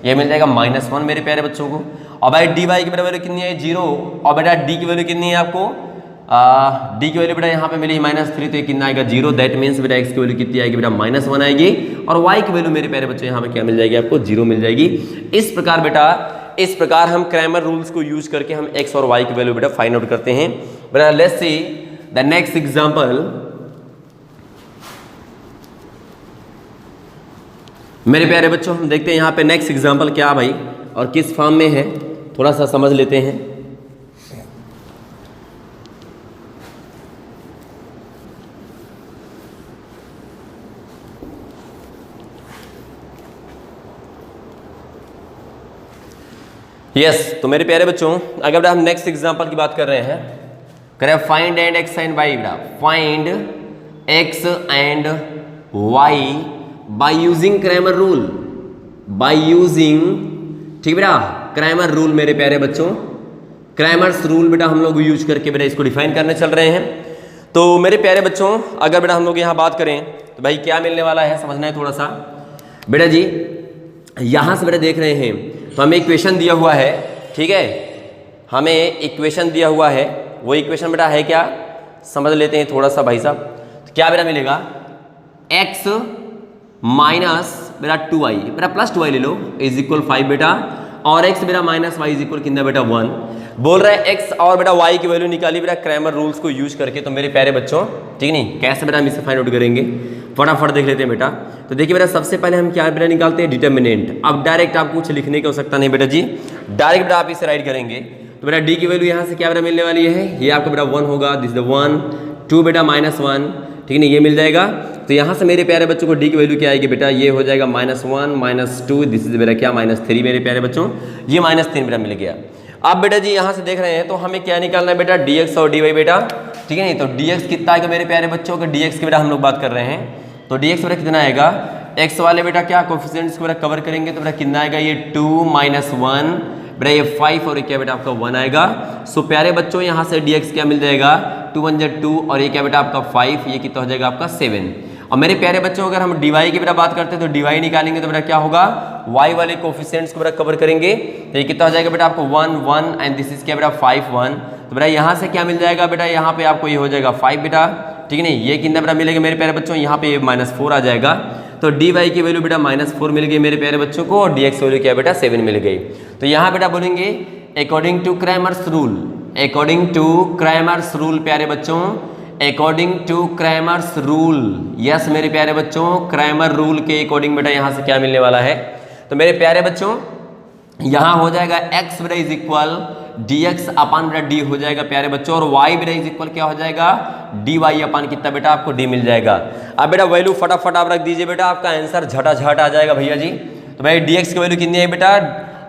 ये मिल जाएगा -1 मेरे प्यारे बच्चों को। और भाई dy की बेटा वैल्यू कितनी है 0, और बेटा d की वैल्यू कितनी है आपको, d की वैल्यू बेटा यहाँ पे मिली -3 तो ये कितना आएगा 0, दैट मीन्स बेटा x की वैल्यू कितनी आएगी बेटा -1 आएगी, और y की वैल्यू मेरे प्यारे बच्चों यहाँ पे क्या मिल जाएगी आपको 0 मिल जाएगी। इस प्रकार बेटा, इस प्रकार हम क्रैमर रूल्स को यूज करके हम x और y की वैल्यू बेटा फाइंड आउट करते हैं। बेटा let's see the next example. मेरे प्यारे बच्चों हम देखते हैं यहाँ पे नेक्स्ट एग्जाम्पल क्या भाई और किस फॉर्म में है, थोड़ा सा समझ लेते हैं। तो मेरे प्यारे बच्चों अगर हम नेक्स्ट एग्जांपल की बात कर रहे हैं, करें find and x and y, find x and y by using Cramer rule, by using, ठीक बेटा, क्रैमर रूल। मेरे प्यारे बच्चों क्रैमर्स रूल बेटा हम लोग यूज करके बेटा इसको डिफाइन करने चल रहे हैं। तो मेरे प्यारे बच्चों अगर बेटा हम लोग यहाँ बात करें तो भाई क्या मिलने वाला है समझना है थोड़ा सा। बेटा जी यहाँ से बेटा देख रहे हैं तो हमें इक्वेशन दिया हुआ है, ठीक है, हमें इक्वेशन दिया हुआ है, वो इक्वेशन बेटा है क्या समझ लेते हैं थोड़ा सा भाई साहब। तो क्या बेटा मिलेगा, x माइनस बेटा 2i बेटा प्लस 2i ले लो इज इक्वल 5 बेटा, और x बेटा माइनस y इज इक्वल कितना बेटा 1। बोल रहा है x और बेटा y की वैल्यू निकाली बेटा क्रैमर रूल्स को यूज करके। तो मेरे प्यारे बच्चों ठीक नहीं, कैसे बेटा हम इसे फाइंड आउट करेंगे, फटाफट देख लेते हैं बेटा। तो देखिए बेटा सबसे पहले हम क्या बेटा निकालते हैं, डिटर्मिनेंट। अब डायरेक्ट आपको कुछ लिखने की आवश्यकता नहीं बेटा जी, डायरेक्ट बेटा आप इसे राइट करेंगे। तो बेटा d की वैल्यू यहाँ से क्या बेटा मिलने वाली है, ये आपका बेटा 1 होगा, दिस द 1, 2 बेटा माइनस 1, ठीक नहीं, ये मिल जाएगा। तो यहाँ से मेरे प्यारे बच्चों को d की वैल्यू क्या आएगी बेटा, ये हो जाएगा -1 -2, दिस इज बेटा क्या -3 मेरे प्यारे बच्चों, ये -3 बेटा मिल गया। अब बेटा जी यहाँ से देख रहे हैं तो हमें क्या निकालना है बेटा, dx और dy बेटा, ठीक है नहीं। तो dx कितना आएगा मेरे प्यारे बच्चों का, dx की बेटा हम लोग बात कर रहे हैं, तो dx बेटा कितना आएगा, x वाले बेटा क्या कोफिशिएंट्स को बेटा कवर करेंगे तो बेटा कितना आएगा, ये 2 -1 बेटा, ये 5 और ये क्या बेटा आपका 1 आएगा। सो प्यारे बच्चों यहाँ से dx क्या मिल जाएगा, 2 1 2 और ये क्या बेटा आपका 5, ये कितना हो जाएगा आपका 7। और मेरे प्यारे बच्चों अगर हम dy की बेटा बात करते हैं तो dy निकालेंगे तो बेटा क्या होगा, y वाले कोफिशिएंट्स को बेटा कवर करेंगे तो ये कितना हो जाएगा बेटा आपको 1 1 एंड दिस इज क्या बेटा 5 1। तो बेटा यहाँ से क्या मिल जाएगा बेटा, यहाँ पे आपको ये हो जाएगा 5 बेटा, ठीक है नहीं, ये कितना बेटा मिलेगा मेरे प्यारे बच्चों, यहाँ पे -4 आ जाएगा। तो dy की वैल्यू बेटा -4 मिल गई मेरे प्यारे बच्चों को, और dx वैल्यू क्या बेटा 7 मिल गई। तो यहाँ बेटा बोलेंगे according to Cramer's rule, according to Cramer's rule प्यारे बच्चों, according to Cramer's rule, yes मेरे प्यारे बच्चों क्रैमर रूल के अकॉर्डिंग बेटा यहाँ से क्या मिलने वाला है। तो मेरे प्यारे बच्चों यहाँ हो जाएगा x बेटा इज इक्वल dx अपान बेटा d हो जाएगा प्यारे बच्चों, और y बेटा इज इक्वल क्या हो जाएगा, dy अपान कितना बेटा आपको d मिल जाएगा। अब बेटा वैल्यू फटाफट आप रख दीजिए बेटा, आपका आंसर झटाझट आ जाएगा भैया जी। तो भाई dx की वैल्यू कितनी है बेटा,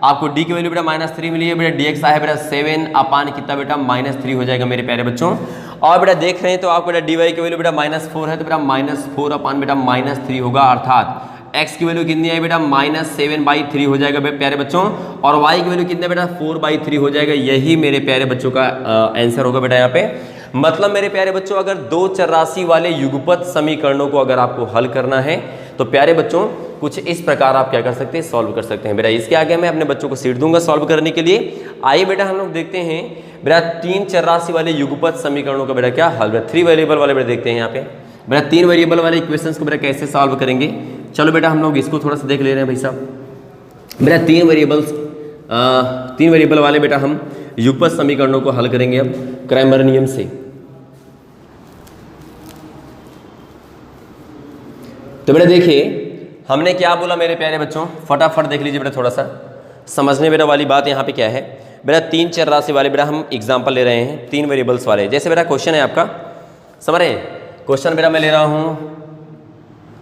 आपको d की वैल्यू बेटा -3 मिली है बेटा, dx आया बेटा 7 अपान कितना बेटा -3 हो जाएगा मेरे प्यारे बच्चों। और बेटा देख रहे हैं तो आपको बेटा dy की वैल्यू बेटा -4 है तो बेटा -4 अपान बेटा -3 होगा, अर्थात x की वैल्यू कितनी है बेटा -7/3 हो जाएगा प्यारे बच्चों, और y की वैल्यू कितने बेटा 4/3 हो जाएगा। यही मेरे प्यारे बच्चों का आंसर होगा बेटा यहाँ पे। मतलब मेरे प्यारे बच्चों अगर दो चरराशि वाले युगपत समीकरणों को अगर आपको हल करना है तो प्यारे बच्चों कुछ इस प्रकार आप क्या कर सकते हैं, सॉल्व कर सकते हैं बेटा। इसके आगे मैं अपने बच्चों को सीट दूंगा सॉल्व करने के लिए। आइए बेटा हम लोग देखते हैं बेटा 3 चरराशि वाले युगपत समीकरणों का बेटा क्या हल, बेटा 3 वेरिएबल वाले बेटा देखते हैं यहाँ पे बेटा 3 वेरिएबल वाले इक्वेशंस को बेटा कैसे सॉल्व करेंगे। चलो बेटा हम लोग इसको थोड़ा सा देख ले रहे हैं भाई साहब। बेटा 3 वेरिएबल वाले बेटा हम युगपत समीकरणों को हल करेंगे अब क्रैमर नियम से। तो बेटा देखिए हमने क्या बोला मेरे प्यारे बच्चों, फटाफट देख लीजिए बेटा, थोड़ा सा समझने बेटा वाली बात यहाँ पे क्या है बेटा। 3 चरराशि वाले बेटा हम एग्जांपल ले रहे हैं 3 वेरिएबल्स वाले। जैसे बेटा क्वेश्चन है आपका, समझ रहे हैं, क्वेश्चन बेटा मैं ले रहा हूँ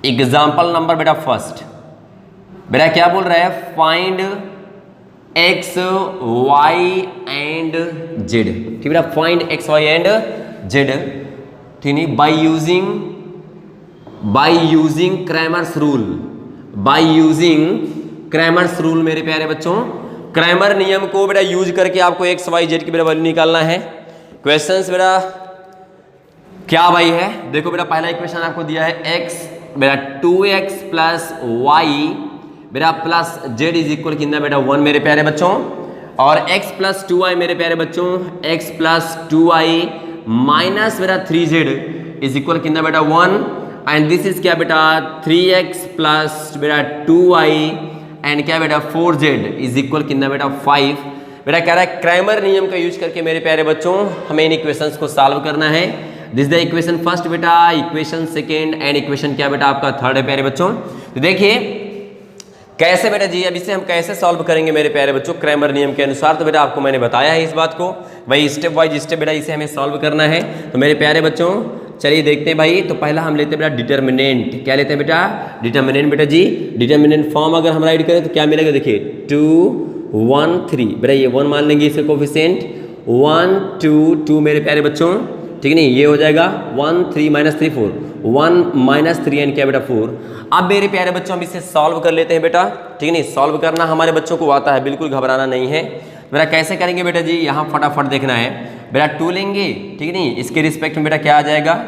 एग्जाम्पल नंबर बेटा फर्स्ट। बेटा क्या बोल रहा है, find x y and z, ठीक बेटा, find x y and z, ठीक नहीं, by using Cramer's rule, by using Cramer's rule मेरे प्यारे बच्चों। क्रैमर नियम को बेटा यूज करके आपको x y z की बेटा वैल्यू निकालना है। क्वेश्चंस बेटा क्या भाई है, देखो बेटा पहला इक्वेशन आपको दिया है x बेटा 2x प्लस y बेटा प्लस z इज इक्वल कितना बेटा 1 मेरे प्यारे बच्चों, और x प्लस 2y मेरे प्यारे बच्चों, x प्लस 2y माइनस बेटा 3z इज इक्वल कितना बेटा 1, एंड दिस इज क्या बेटा 3x प्लस बेटा 2y एंड क्या बेटा 4z इज इक्वल कितना बेटा 5। बेटा कह रहा है क्रैमर नियम का यूज करके मेरे प्यारे बच्चों हमें इन इक्वेशंस को सॉल्व करना है। दिस द इक्वेशन फर्स्ट बेटा, इक्वेशन सेकेंड एंड इक्वेशन क्या बेटा आपका थर्ड है प्यारे बच्चों। तो देखिए कैसे बेटा जी, अब इसे हम कैसे सॉल्व करेंगे मेरे प्यारे बच्चों क्रैमर नियम के अनुसार। तो बेटा आपको मैंने बताया है इस बात को, भाई स्टेप वाइज स्टेप बेटा इसे हमें सॉल्व करना है। तो मेरे प्यारे बच्चों चलिए देखते हैं भाई। तो पहला हम लेते हैं बेटा डिटर्मिनेंट। क्या लेते हैं बेटा? डिटर्मिनेंट। बेटा जी डिटर्मिनेंट फॉर्म अगर हम राइट करें तो क्या मिलेगा? देखिए 2 1 3 बेटा ये 1 मान लेंगे इसके कोफिशिएंट 1 2 2 मेरे प्यारे बच्चों, ठीक नहीं, ये हो जाएगा 1 3 -3 4 1 -3 एंड क्या बेटा 4। अब मेरे प्यारे बच्चों हम इसे सॉल्व कर लेते हैं बेटा, ठीक नहीं। सॉल्व करना हमारे बच्चों को आता है, बिल्कुल घबराना नहीं है बेटा। कैसे करेंगे बेटा जी? यहाँ फटाफट देखना है बेटा। 2 लेंगे, ठीक नहीं, इसके रिस्पेक्ट में बेटा क्या आ जाएगा?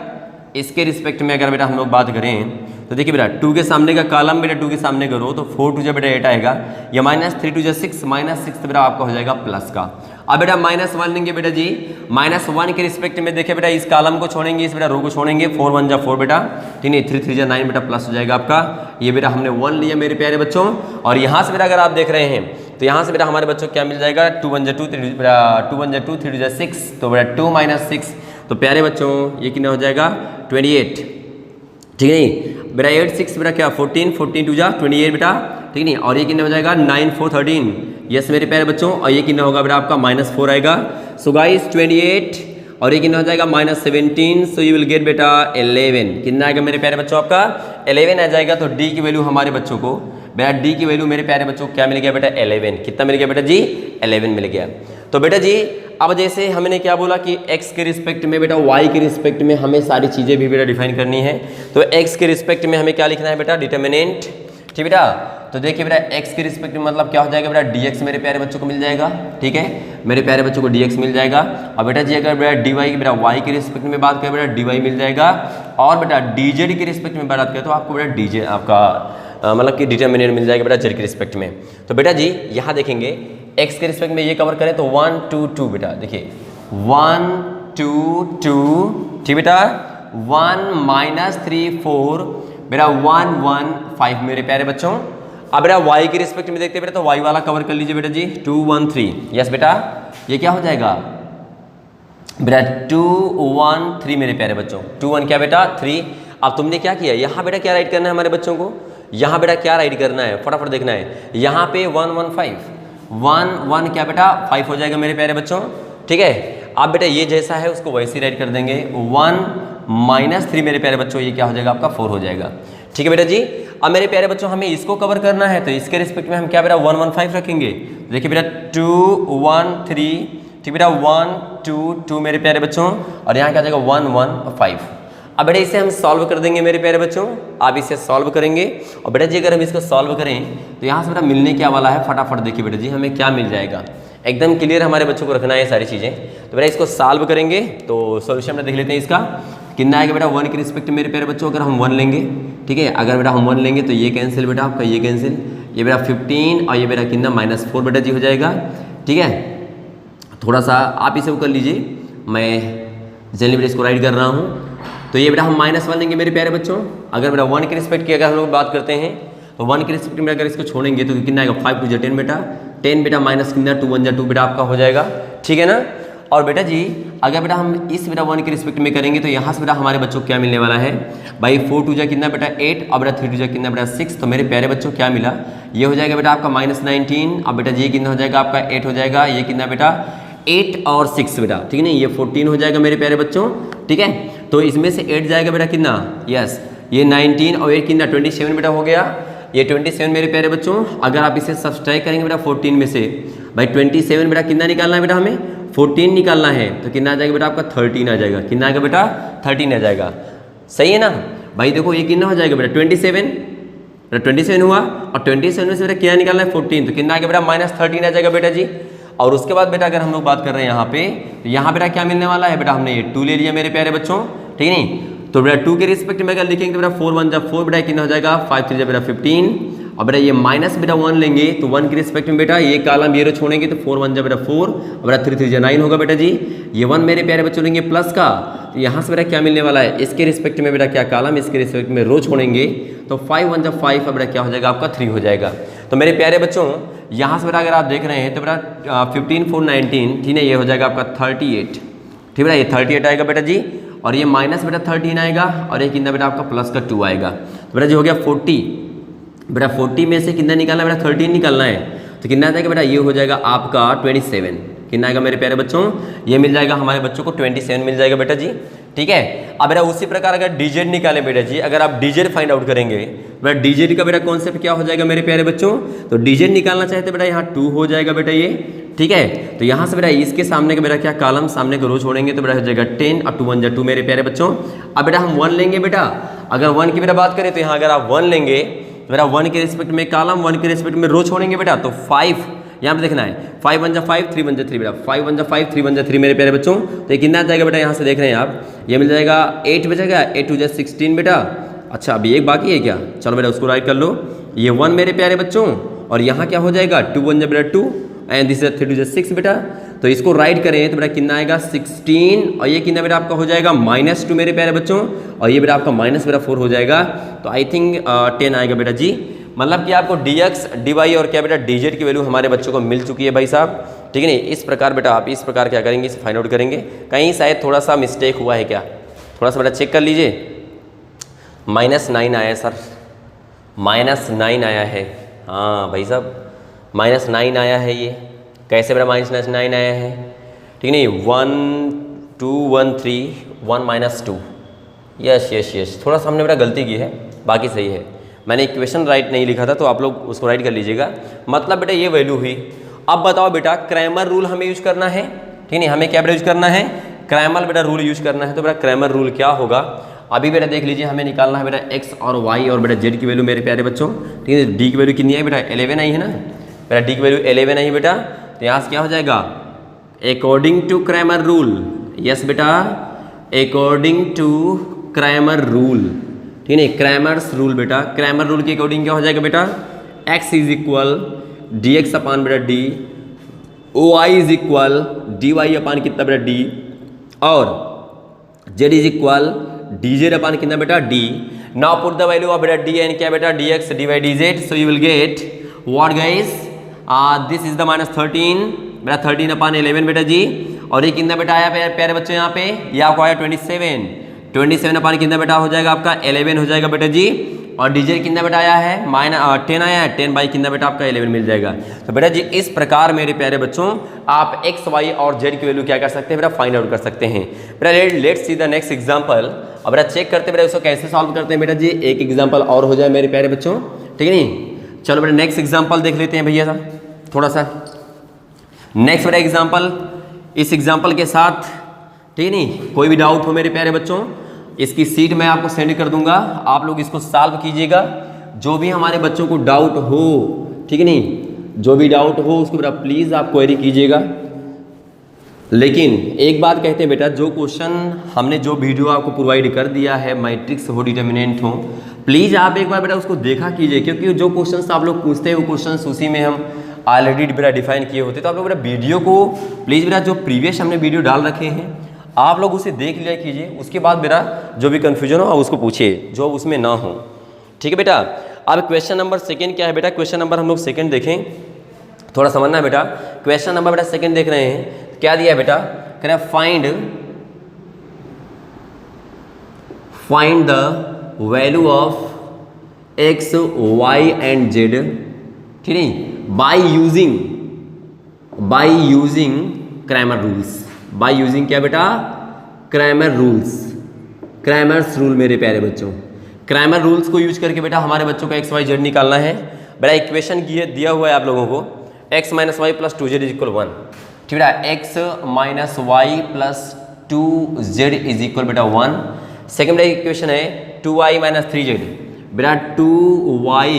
इसके रिस्पेक्ट में अगर बेटा हम लोग बात करें तो देखिए बेटा 2 के सामने का कॉलम बेटा 2 के सामने करो तो 4 2 बेटा 8 आएगा, या -3 2 6 -6 तो बेटा आपका हो जाएगा प्लस का। अब बेटा -1 लेंगे बेटा जी, -1 के रिस्पेक्ट में देखिए बेटा इस कॉलम को छोड़ेंगे, इस बेटा रो को छोड़ेंगे, 4 1 जा 4 बेटा, ठीक नहीं, 3 3 जा 9 बेटा प्लस हो जाएगा आपका। ये बेटा हमने 1 लिया मेरे प्यारे बच्चों। और यहाँ से बेटा अगर आप देख रहे हैं तो यहाँ से बेटा हमारे बच्चों क्या मिल जाएगा? 2 1 जा 2 3 बेटा 2 1 जा 2 3 जा 6 तो बेटा 2 -6 तो प्यारे बच्चों ये कितना हो जाएगा? 28, ठीक है बेटा। 8 6 बेटा क्या 14 14 2 जा 28 बेटा, ठीक नहीं। और ये कितना हो जाएगा? 9 4 13 यस मेरे प्यारे बच्चों। और ये कितना होगा बेटा आपका? -4 आएगा। सो गाइस 28 और ये कितना हो जाएगा? -17 सो यू विल गेट बेटा 11। कितना आएगा मेरे प्यारे बच्चों? आपका 11 आ जाएगा। तो डी की वैल्यू हमारे बच्चों को बेटा, डी की वैल्यू मेरे प्यारे बच्चों को क्या मिल गया बेटा? 11। कितना मिल गया बेटा जी? 11 मिल गया। तो बेटा जी अब जैसे हमने क्या बोला कि x के रिस्पेक्ट में बेटा y के रिस्पेक्ट में हमें सारी चीज़ें भी बेटा डिफाइन करनी है। तो x के रिस्पेक्ट में हमें क्या लिखना है बेटा? डिटर्मिनेंट, ठीक बेटा। तो देखिए बेटा x के रिस्पेक्ट में मतलब क्या हो जाएगा बेटा? dx मेरे प्यारे बच्चों को मिल जाएगा, ठीक है, मेरे प्यारे बच्चों को dx मिल जाएगा। और बेटा जी अगर बेटा dy की बेटा y के रिस्पेक्ट में बात करें बेटा dy मिल जाएगा। और बेटा dz के रिस्पेक्ट में बात करें तो आपको बेटा dz आपका मतलब कि डिटर्मिनेंट मिल जाएगा बेटा z के रिस्पेक्ट में। तो बेटा जी यहाँ देखेंगे x के रिस्पेक्ट में ये कवर करें तो 1 2 2 बेटा, देखिए 1 2 2, ठीक बेटा, 1 -3 4 बेटा 1 1 5 मेरे प्यारे बच्चों। अब बेटा y के रिस्पेक्ट में देखते हैं बेटा तो y वाला कवर कर लीजिए बेटा जी 2 1 3 यस बेटा। ये क्या हो जाएगा बेटा? 2 1 3 मेरे प्यारे बच्चों, 2 1 क्या बेटा 3। अब तुमने क्या किया? यहाँ बेटा क्या राइट करना है हमारे बच्चों को? यहाँ बेटा क्या राइट करना है? फटाफट देखना है। यहाँ पे 1 1 5 1 1 क्या बेटा 5 हो जाएगा मेरे प्यारे बच्चों, ठीक है। अब बेटा ये जैसा है उसको वैसे ही राइट कर देंगे। 1 -3 मेरे प्यारे बच्चों ये क्या हो जाएगा? आपका 4 हो जाएगा, ठीक है बेटा जी। अब मेरे प्यारे बच्चों हमें इसको कवर करना है तो इसके रिस्पेक्ट में हम क्या बेटा 1 1 5 रखेंगे। देखिए बेटा 2 1 3, ठीक बेटा 1 2 2 मेरे प्यारे बच्चों। और यहाँ क्या हो जाएगा? 1 1 5। अब बेटा इसे हम सॉल्व कर देंगे मेरे प्यारे बच्चों। आप इसे सॉल्व करेंगे और बेटा जी अगर हम इसको सॉल्व करें तो यहाँ से बेटा मिलने क्या वाला है? फटाफट देखिए बेटा जी हमें क्या मिल जाएगा, एकदम क्लियर हमारे बच्चों को रखना है ये सारी चीज़ें। तो बेटा इसको सॉल्व करेंगे तो सॉल्यूशन में देख लेते हैं इसका कितना आएगा बेटा। 1 के रिस्पेक्ट मेरे प्यारे बच्चों अगर हम 1 लेंगे, ठीक है, अगर बेटा हम 1 लेंगे तो ये कैंसिल बेटा आपका, ये कैंसिल, ये बेटा 15 और ये बेटा कितना -4 बेटा जी हो जाएगा, ठीक है। थोड़ा सा आप इसे कर लीजिए, मैं जल्दी बेटा इसको राइट कर रहा हूँ। तो ये बेटा हम -1 लेंगे मेरे प्यारे बच्चों। अगर बेटा 1 के रिस्पेक्ट की अगर हम लोग बात करते हैं तो 1 के रिस्पेक्ट में अगर इसको छोड़ेंगे तो कितना आएगा? 5 2 10 बेटा, 10 बेटा माइनस कितना 2 1 2 बेटा आपका हो जाएगा, ठीक है ना। और बेटा जी अगर बेटा हम इस बेटा 1 के रिस्पेक्ट में करेंगे तो यहाँ से बेटा हमारे बच्चों को क्या मिलने वाला है भाई? 4 2 जा कितना बेटा 8 और बेटा 3 2 जा कितना बेटा 6। तो मेरे प्यारे बच्चों क्या मिला? ये हो जाएगा बेटा आपका -19। अब बेटा जी कितना हो जाएगा आपका? 8 हो जाएगा। ये कितना बेटा 8 और 6 बेटा, ठीक है ना, ये 14 हो जाएगा मेरे प्यारे बच्चों, ठीक है। तो इसमें से 8 जाएगा बेटा कितना? यस ये 19 और 8 कितना 27 बेटा हो गया। ये 27 मेरे प्यारे बच्चों। अगर आप इसे सब्सट्रैक्ट करेंगे बेटा 14 में से भाई 27 बेटा कितना निकालना है बेटा? हमें 14 निकालना है। तो कितना आ जाएगा बेटा आपका? 13 आ जाएगा। कितना आएगा बेटा? 13 आ जाएगा, सही है ना भाई। देखो ये कितना हो जाएगा बेटा 27 हुआ और 27 में से बेटा क्या निकालना है? 14। तो कितना आ गया बेटा? -13 आ जाएगा बेटा जी। और उसके बाद बेटा अगर हम लोग बात कर रहे हैं यहाँ पे तो यहाँ बेटा क्या मिलने वाला है बेटा? हमने ये 2 ले लिया मेरे प्यारे बच्चों, ठीक है नहीं। तो बेटा 2 के रिस्पेक्ट में अगर लिखेंगे तो बेटा 4 1 जा 4 बेटा कितना हो जाएगा? 5 3 जा बेटा 15। और बेटा ये माइनस बेटा 1 लेंगे तो 1 के रिस्पेक्ट में बेटा ये कॉलम ये रो छोड़ेंगे तो 4 1 जा बेटा 4 और बेटा 3 3 जा 9 होगा बेटा जी। ये 1 मेरे प्यारे बच्चों लेंगे प्लस का, तो यहाँ से बेटा क्या मिलने वाला है? इसके रिस्पेक्ट में बेटा क्या कॉलम, इसके रिस्पेक्ट में रो छोड़ेंगे तो 5 1 जा 5 बेटा क्या हो जाएगा आपका? 3 हो जाएगा। तो मेरे प्यारे बच्चों यहाँ से बेटा अगर आप देख रहे हैं तो बेटा 15 4 19, ठीक है, ये हो जाएगा आपका 38, ठीक है, ये 38 आएगा बेटा जी। और ये माइनस बेटा 13 आएगा और ये कितना बेटा आपका? प्लस का 2 आएगा। तो बेटा जी हो गया 40 बेटा 40 में से कितना निकालना है बेटा 13 निकालना है, तो कितना आ जाएगा बेटा, ये हो जाएगा आपका 27। कितना आएगा मेरे प्यारे बच्चों, ये मिल जाएगा हमारे बच्चों को 27 मिल जाएगा बेटा जी। ठीक है, अब बेटा उसी प्रकार अगर डीजेड निकाले बेटा जी, अगर आप डीजेड फाइंड आउट करेंगे बेटा, डीजेड का बेटा कॉन्सेप्ट क्या हो जाएगा मेरे प्यारे बच्चों, तो डीजेड निकालना चाहते बेटा यहाँ 2 हो जाएगा बेटा ये। ठीक है, तो यहाँ से बेटा इसके सामने का बेटा क्या कॉलम, सामने का रो छोड़ेंगे तो बेटा हो जाएगा 10 और 2 1 2 मेरे प्यारे बच्चों। अब बेटा हम 1 लेंगे बेटा, अगर 1 की बेटा बात करें तो यहाँ अगर आप 1 लेंगे तो बेटा 1 के रिस्पेक्ट में कॉलम, 1 के रिस्पेक्ट में रो छोड़ेंगे बेटा, तो 5 यहाँ पे देखना है, 5 1 जा 5 3 1 जा 3 बेटा, 5 1 जा 5 3 1 जा 3 मेरे प्यारे बच्चों। तो ये कितना आ जाएगा बेटा, यहाँ से देख रहे हैं आप, ये मिल जाएगा 8 बचेगा, 8 2 जा 16 बेटा। अच्छा अभी एक बाकी है क्या, चलो बेटा उसको राइट कर लो, ये 1 मेरे प्यारे बच्चों, और यहाँ क्या हो जाएगा 2 1 जा बेटा 2 एंड दिस इज 3 2 जा 6 बेटा। तो इसको राइट करें तो बेटा कितना आएगा 16, और ये कितना बेटा आपका हो जाएगा -2 मेरे प्यारे बच्चों, और ये बेटा आपका -4 हो जाएगा। तो आई थिंक 10 आएगा बेटा जी, मतलब कि आपको dx dy और क्या बेटा dz की वैल्यू हमारे बच्चों को मिल चुकी है भाई साहब। ठीक है नहीं, इस प्रकार बेटा आप इस प्रकार क्या करेंगे, इसे फाइंड आउट करेंगे। कहीं शायद थोड़ा सा मिस्टेक हुआ है क्या, थोड़ा सा बेटा चेक कर लीजिए। -9 आया है सर, -9 आया है, हाँ भाई साहब -9 आया है, ये कैसे बेटा -9 आया है। ठीक नहीं, 1 2 1 3 1 -2, यस यस यस, थोड़ा सा हमने बेटा गलती की है, बाकी सही है, मैंने इक्वेशन राइट नहीं लिखा था, तो आप लोग उसको राइट कर लीजिएगा। मतलब बेटा ये वैल्यू हुई। अब बताओ बेटा क्रैमर रूल हमें यूज करना है, ठीक नहीं, हमें क्या बेटा यूज करना है, क्रैमर बेटा रूल यूज करना है। तो बेटा क्रैमर रूल क्या होगा, अभी बेटा देख लीजिए, हमें निकालना है बेटा x और y और बेटा z की वैल्यू मेरे प्यारे बच्चों। ठीक है, d की वैल्यू कितनी है बेटा 11 आई है ना बेटा, d की वैल्यू 11 आई है बेटा। तो यहाँ से क्या हो जाएगा, according to Cramer rule, yes बेटा अकॉर्डिंग टू क्रैमर रूल, ठीक है, क्रैमर्स रूल बेटा, क्रैमर रूल के अकॉर्डिंग क्या हो जाएगा बेटा, x is equal dx upon बेटा d, y is equal dy upon कितना बेटा d, और z is equal dz upon कितना बेटा d। Now put the value of बेटा d एंड क्या बेटा dx dy dz, so you will get what guys, this is the -13 बेटा 13 अपान 11 बेटा जी, और ये कितना बेटा आया प्यारे बच्चों, यहाँ पे ये आपको आया 27 अपान कितना बेटा हो जाएगा आपका 11 हो जाएगा बेटा जी, और डीजे कितना बेटा आया है -10 आया है, 10 बाई कितना बेटा आपका 11 मिल जाएगा। तो बेटा जी इस प्रकार मेरे प्यारे बच्चों आप x y और z की वैल्यू क्या कर सकते हैं बेटा, फाइंड आउट कर सकते हैं। बेटा let's see the next example. अब बेटा चेक करते बेटा उसको कैसे सॉल्व करते हैं बेटा जी, एक एग्जांपल और हो जाए मेरे प्यारे बच्चों, ठीक है नहीं। चलो बेटा नेक्स्ट एग्जांपल देख लेते हैं भैया साहब, थोड़ा सा नेक्स्ट बेटा एग्जांपल, इस एग्जांपल के साथ, ठीक है नहीं, कोई भी डाउट हो मेरे प्यारे बच्चों, इसकी सीट मैं आपको सेंड कर दूंगा, आप लोग इसको सॉल्व कीजिएगा। जो भी हमारे बच्चों को डाउट हो, ठीक है नहीं, जो भी डाउट हो उसको बेटा प्लीज़ आप क्वेरी कीजिएगा। लेकिन एक बात कहते हैं बेटा, जो क्वेश्चन हमने जो वीडियो आपको प्रोवाइड कर दिया है, मैट्रिक्स हो डिटर्मिनेंट हो, प्लीज़ आप एक बार बेटा उसको देखा कीजिए, क्योंकि जो क्वेश्चन आप लोग पूछते हैं वो क्वेश्चन उसी में हम ऑलरेडी बेटा डिफाइन किए होते। तो आप लोग बेटा वीडियो को प्लीज़ बेटा जो प्रीवियस हमने वीडियो डाल रखे हैं आप लोग उसे देख लिया कीजिए, उसके बाद बेटा जो भी कन्फ्यूजन हो उसको पूछिए, जो उसमें ना हो, ठीक है बेटा। अब क्वेश्चन नंबर सेकंड क्या है बेटा, क्वेश्चन नंबर हम लोग सेकंड देखें, थोड़ा समझना है बेटा। क्वेश्चन नंबर बेटा सेकंड देख रहे हैं, क्या दिया है बेटा, कह रहा है find the value of x y and z, ठीक है, bye using Cramer rules, by using क्या बेटा, क्रैमर रूल्स, क्रैमर्स रूल मेरे प्यारे बच्चों। क्रैमर रूल्स को यूज करके बेटा हमारे बच्चों को x y z निकालना है। बेटा इक्वेशन दिया हुआ है आप लोगों को, x minus y plus 2z is equal 1, ठीक बेटा, x minus y plus 2z is equal बेटा 1। सेकेंड बेटा इक्वेशन है 2y माइनस 3z, बेटा 2y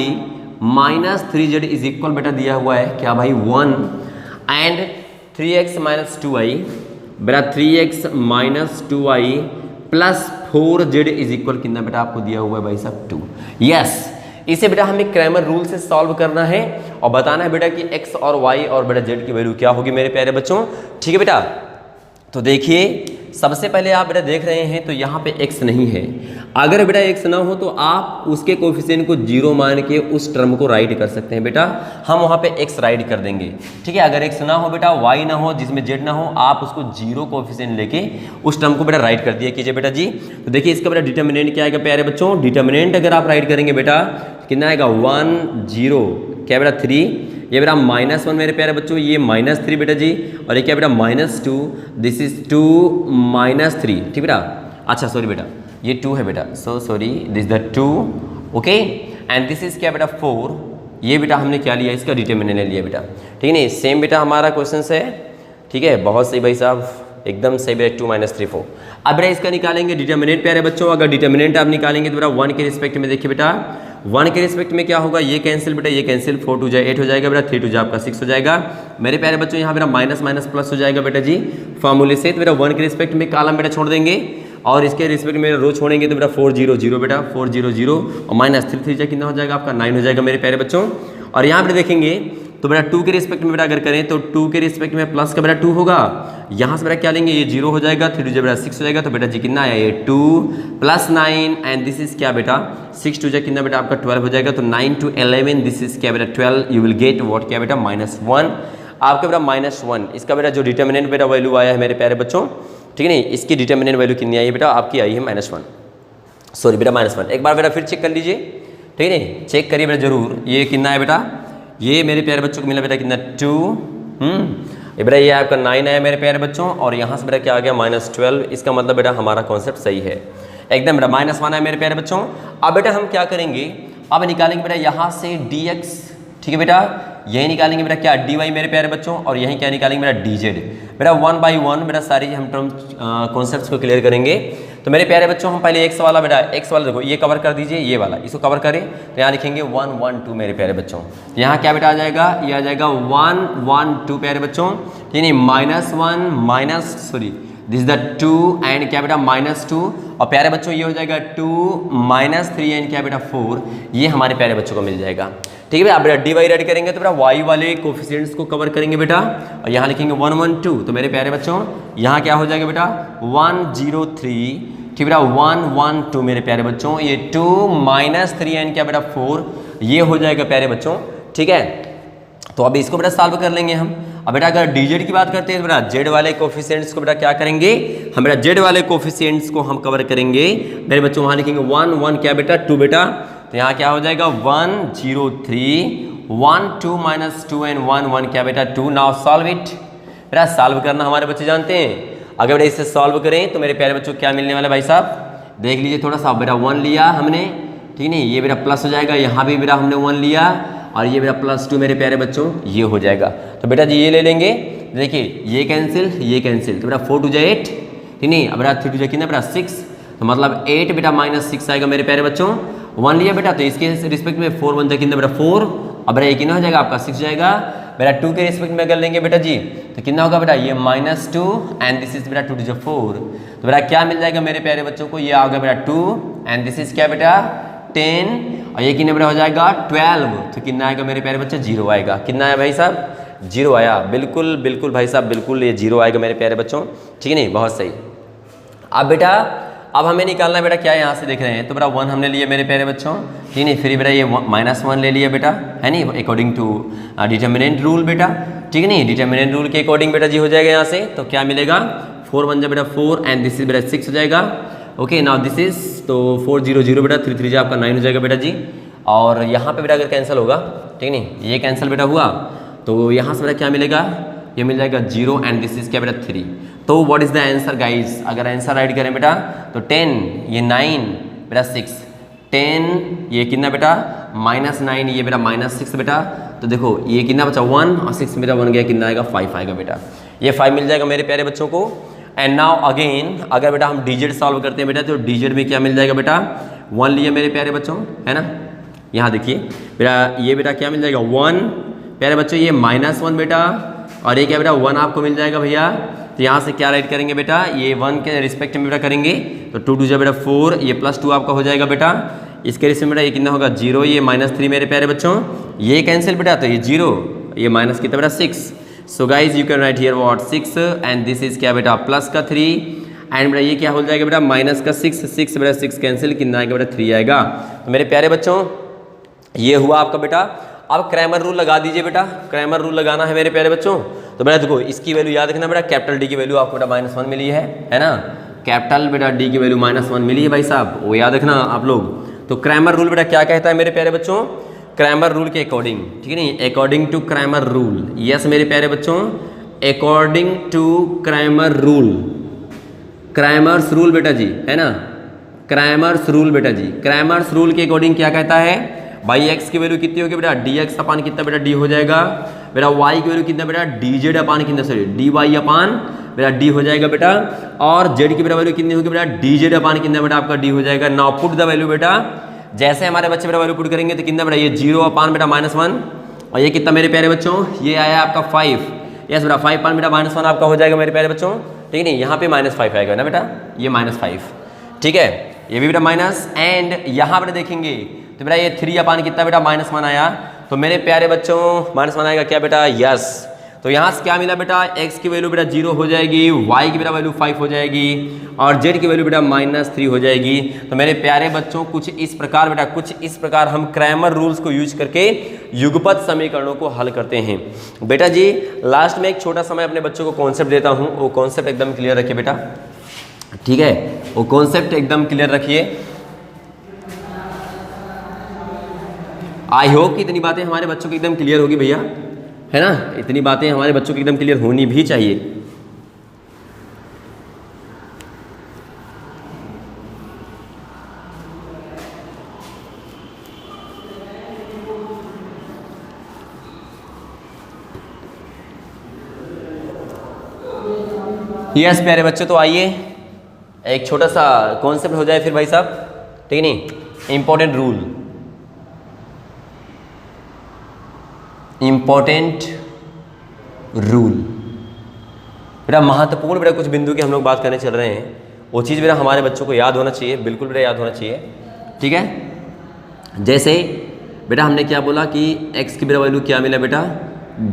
minus 3z is equal बेटा दिया हुआ है क्या भाई 1, एंड 3x माइनस 2y, बेटा 3x minus 2y plus 4z is equal कितना बेटा आपको दिया हुआ है भाई साहब 2। यस, इसे बेटा हमें क्रैमर रूल से सॉल्व करना है और बताना है बेटा कि x और y और बेटा z की वैल्यू क्या होगी मेरे प्यारे बच्चों, ठीक है बेटा। तो देखिए सबसे पहले आप बेटा देख रहे हैं तो यहाँ पे x नहीं है, अगर बेटा x ना हो तो आप उसके कोफिशिएंट को 0 मान के उस टर्म को राइट कर सकते हैं बेटा, हम वहाँ पे x राइट कर देंगे, ठीक है। अगर x ना हो बेटा, y ना हो, जिसमें z ना हो, आप उसको 0 कोफिशिएंट लेके उस टर्म को बेटा राइट कर दिया कीजिए बेटा जी। तो देखिए इसका बेटा डिटर्मिनेंट क्या आएगा प्यारे बच्चों, डिटर्मिनेंट अगर आप राइट करेंगे बेटा कितना आएगा 1 0 क्या बेटा 3, ये बेटा -1 मेरे प्यारे बच्चों, ये -3 बेटा जी, और ये क्या बेटा -2, दिस इज 2 -3, ठीक बेटा। अच्छा सॉरी बेटा ये 2 है बेटा, so sorry this the 2, okay, and this is क्या बेटा 4, ये बेटा हमने क्या लिया, इसका डिटर्मिनेंट ले लिया बेटा, ठीक है नहीं। सेम बेटा हमारा क्वेश्चन है, ठीक है, बहुत सही भाई साहब, एकदम सही बेटा 2 -3 4। अब बेटा इसका निकालेंगे डिटर्मिनेंट प्यारे बच्चों। अगर डिटर्मिनेंट आप निकालेंगे तो बेटा 1 के रिस्पेक्ट में देखिए बेटा, 1 के रिस्पेक्ट में क्या होगा, ये कैंसिल बेटा, ये कैंसिल, 4 2 8 हो जाएगा बेटा, 3 2 आपका 6 हो जाएगा मेरे प्यारे बच्चों। यहाँ बेटा माइनस माइनस प्लस हो जाएगा बेटा जी फॉर्मूले से। तो बेटा 1 के रिस्पेक्ट में कॉलम बेटा छोड़ देंगे और इसके रिस्पेक्ट में रो छोड़ेंगे तो बेटा 4 0 0 बेटा 4 0 0 और -3 3 कितना हो जाएगा आपका 9 हो जाएगा मेरे प्यारे बच्चों। और यहाँ पर देखेंगे तो बेटा 2 के रिस्पेक्ट में बेटा अगर करें तो 2 के रिस्पेक्ट में प्लस का बेटा 2 होगा, यहाँ से बेटा क्या लेंगे, ये 0 हो जाएगा, 3 2 बेटा 6 हो जाएगा। तो बेटा जी कितना है, ये 2 + 9 एंड दिस इज क्या बेटा 6 2 कितना बेटा आपका 12 हो जाएगा। तो 9 to 11 दिस इज क्या बेटा 12, यू विल गेट व्हाट क्या बेटा -1 आपका बेटा -1। इसका बेटा जो डिटर्मिनेंट बेटा वैल्यू आया है मेरे प्यारे बच्चों, ठीक है नहीं, इसकी डिटर्मिनेंट वैल्यू कितनी आई है बेटा, आपकी आई है -1, सॉरी बेटा -1। एक बार बेटा फिर चेक कर लीजिए, ठीक है नहीं, चेक करिए बेटा जरूर, ये कितना है बेटा, ये मेरे प्यारे बच्चों को मिला बेटा कितना 2, बेटा ये आपका 9 है मेरे प्यारे बच्चों, और यहाँ से बेटा क्या आ गया -12। इसका मतलब बेटा हमारा कॉन्सेप्ट सही है एकदम बेटा, -1 है मेरे प्यारे बच्चों। अब बेटा हम क्या करेंगे, अब निकालेंगे बेटा यहाँ से dx, ठीक है बेटा, यही निकालेंगे बेटा क्या dy मेरे प्यारे बच्चों, और यहीं क्या निकालेंगे बेटा dz बेटा 1 by 1 बेटा सारी हम टर्म कॉन्सेप्ट्स को क्लियर करेंगे। तो मेरे प्यारे बच्चों हम पहले x वाला बेटा, x वाला देखो ये कवर कर दीजिए, ये वाला इसको कवर करें तो यहाँ लिखेंगे 1 1 2 मेरे प्यारे बच्चों। यहाँ क्या बेटा आ जाएगा, ये आ जाएगा 1 1 2 प्यारे बच्चों, ठीक है -1 sorry this is the 2 and क्या बेटा -2, और प्यारे बच्चों ये हो जाएगा 2 -3 एंड क्या बेटा 4, ये हमारे प्यारे बच्चों को मिल जाएगा, ठीक है बेटा। बेटा dy रेड करेंगे तो बेटा y वाले कोफिशिएंट्स को कवर करेंगे बेटा, और यहाँ लिखेंगे 1 1 2। तो मेरे प्यारे बच्चों यहाँ क्या हो जाएगा बेटा 1 0 3, ठीक बेटा 1 1 2 मेरे प्यारे बच्चों, ये 2 -3 एंड क्या बेटा 4, ये हो जाएगा प्यारे बच्चों, ठीक है। तो अब इसको बेटा सॉल्व कर लेंगे हम। अब बेटा अगर dz की बात करते हैं तो बेटा z वाले कोफिशिएंट्स को बेटा क्या करेंगे, हम बेटा z वाले कोफिशिएंट्स को हम कवर करेंगे मेरे बच्चों। वहाँ लिखेंगे 1 1 क्या बेटा 2 बेटा, तो यहाँ क्या हो जाएगा 1 0 3 1 2 -2 एंड 1 1 क्या बेटा 2। नाउ सॉल्व इट, बेटा सॉल्व करना हमारे बच्चे जानते हैं। अगर बेटा इसे सॉल्व करें तो मेरे प्यारे बच्चों क्या मिलने वाला भाई साहब, देख लीजिए थोड़ा सा। बेटा 1 लिया हमने, ठीक नहीं, ये बेटा प्लस हो जाएगा, यहाँ भी बेटा हमने 1 लिया, और ये बेटा +2 मेरे प्यारे बच्चों ये हो जाएगा। तो बेटा जी ये ले लेंगे, देखिए ये कैंसिल ये कैंसिल, तो बेटा 4 2 8, ठीक नहीं, अब बेटा 3 2 कितना बेटा 6, तो मतलब 8 बेटा -6 आएगा मेरे प्यारे बच्चों। 1 लिया बेटा तो इसके रिस्पेक्ट में 4 1 कितना बेटा 4, अब बेटा ये कितना हो जाएगा आपका 6 जाएगा। बेटा 2 के रिस्पेक्ट में अगर लेंगे बेटा जी तो कितना होगा बेटा ये -2 एंड दिस इज बेटा 2 2 4। तो बेटा क्या मिल जाएगा मेरे प्यारे बच्चों को, ये आ गया बेटा 2 एंड दिस इज क्या बेटा 10, और ये कितना बेटा हो जाएगा 12। तो कितना आएगा मेरे प्यारे बच्चे 0 आएगा। कितना आया भाई साहब 0 आया, बिल्कुल बिल्कुल भाई साहब बिल्कुल ये 0 आएगा मेरे प्यारे बच्चों, ठीक है नहीं, बहुत सही। अब बेटा अब हमें निकालना है बेटा क्या यहाँ से देख रहे हैं, तो बेटा 1 हमने लिया मेरे प्यारे बच्चों, ठीक नहीं, फिर बेटा ये -1 ले लिया बेटा, है नहीं, अकॉर्डिंग टू डिटर्मिनेंट रूल बेटा, ठीक है नहीं, डिटर्मिनेंट रूल के अकॉर्डिंग बेटा जी हो जाएगा यहाँ से। तो क्या मिलेगा 4 1 बेटा 4 एंड दिस इज बेटा 6 हो जाएगा, ओके। नाउ दिस इज तो 4 0 0 बेटा 3 3 आपका 9 हो जाएगा बेटा जी। और यहाँ पे बेटा अगर कैंसिल होगा, ठीक नहीं, ये कैंसिल बेटा हुआ तो यहाँ से बेटा क्या मिलेगा, ये मिल जाएगा 0 एंड दिस इज क्या बेटा 3। तो what is the answer guys, अगर आंसर राइट करें बेटा तो 10 ये 9 बेटा 6 10 ये कितना बेटा -9 ये बेटा -6 बेटा। तो देखो ये कितना बचा 1 और 6 मेरा 1 गया, कितना आएगा 5 आएगा बेटा, ये 5 मिल जाएगा मेरे प्यारे बच्चों को। एंड नाउ अगेन अगर बेटा हम dz सॉल्व करते हैं बेटा तो dz में क्या मिल जाएगा बेटा 1 लिए मेरे प्यारे बच्चों, है ना। यहाँ देखिए बेटा ये बेटा क्या मिल जाएगा 1 प्यारे बच्चों, ये -1 बेटा, और ये क्या बेटा 1 आपको मिल जाएगा भैया। तो यहाँ से क्या राइट करेंगे बेटा, ये 1 के रिस्पेक्ट में बेटा करेंगे तो 2 2 बेटा 4, ये +2 आपका हो जाएगा बेटा। इसके रिस्पेक्ट में बेटा ये कितना होगा 0, ये -3 मेरे प्यारे बच्चों, ये कैंसिल बेटा तो ये 0, ये माइनस कितना बेटा 6। So guys you can right here what 6 and this is क्या बेटा प्लस का 3 एंड बेटा ये क्या हो जाएगा बेटा माइनस का 6 बेटा 6 कैंसिल, कितना आएगा बेटा 3 आएगा। तो मेरे प्यारे बच्चों ये हुआ आपका बेटा। अब क्रैमर रूल लगा दीजिए बेटा, क्रैमर रूल लगाना है मेरे प्यारे बच्चों। तो बेटा देखो इसकी वैल्यू याद रखना बेटा, कैपिटल डी की वैल्यू आपको बेटा -1 मिली है ना, कैपिटल बेटा डी की वैल्यू -1 मिली है भाई साहब, वो याद रखना आप लोग। तो क्रैमर रूल बेटा क्या कहता है मेरे प्यारे बच्चों, क्रैमर रूल के अकॉर्डिंग, ठीक है नहीं, according to Cramer rule, yes मेरे प्यारे बच्चों, according to Cramer rule, Cramer's rule बेटा जी, है ना, क्रैमर्स रूल बेटा जी, क्रैमर्स रूल के अकॉर्डिंग क्या कहता है भाई, x की वैल्यू कितनी होगी बेटा, dx अपान कितना बेटा d हो जाएगा बेटा, y की वैल्यू कितना बेटा dz अपान कितना, सॉरी dy अपान बेटा d हो जाएगा बेटा, और z की बेटा वैल्यू कितनी होगी बेटा dz अपान कितना बेटा आपका d हो जाएगा। नाउ पुट द वैल्यू बेटा, जैसे हमारे बच्चे बेटा वैल्यू पुट करेंगे तो कितना बेटा, ये 0 अपान बेटा -1, और ये कितना मेरे प्यारे बच्चों, ये आया आपका 5, यस बेटा 5 अपान बेटा -1 आपका हो जाएगा मेरे प्यारे बच्चों, ठीक है नहीं, यहाँ पे -5 आएगा ना बेटा, ये -5, ठीक है, ये भी बेटा माइनस, एंड यहाँ पर देखेंगे तो बेटा ये 3 अपान कितना बेटा -1 आया, तो मेरे प्यारे बच्चों -1 आएगा क्या बेटा, यस, तो यहाँ से क्या मिला बेटा, x की वैल्यू बेटा 0 हो जाएगी, y की बेटा वैल्यू 5 हो जाएगी, और z की वैल्यू बेटा -3 हो जाएगी। तो मेरे प्यारे बच्चों कुछ इस प्रकार बेटा, कुछ इस प्रकार हम क्रैमर रूल्स को यूज करके युगपत समीकरणों को हल करते हैं। बेटा जी लास्ट में एक छोटा सा मैं अपने बच्चों को कॉन्सेप्ट देता हूँ, वो कॉन्सेप्ट एकदम क्लियर रखिए बेटा, ठीक है, वो कॉन्सेप्ट एकदम क्लियर रखिए। आई होप कि इतनी बातें हमारे बच्चों की एकदम क्लियर होगी भैया, है ना, इतनी बातें हमारे बच्चों की एकदम क्लियर होनी भी चाहिए। यस प्यारे बच्चों, तो आइए एक छोटा सा कॉन्सेप्ट हो जाए फिर भाई साहब, ठीक है नहीं, इंपॉर्टेंट रूल, इंपॉर्टेंट रूल बेटा, महत्वपूर्ण बेटा कुछ बिंदु की हम लोग बात करने चल रहे हैं, वो चीज़ बेटा हमारे बच्चों को याद होना चाहिए, बिल्कुल बेटा याद होना चाहिए, ठीक है। जैसे बेटा हमने क्या बोला कि x की बेटा वैल्यू क्या मिला बेटा,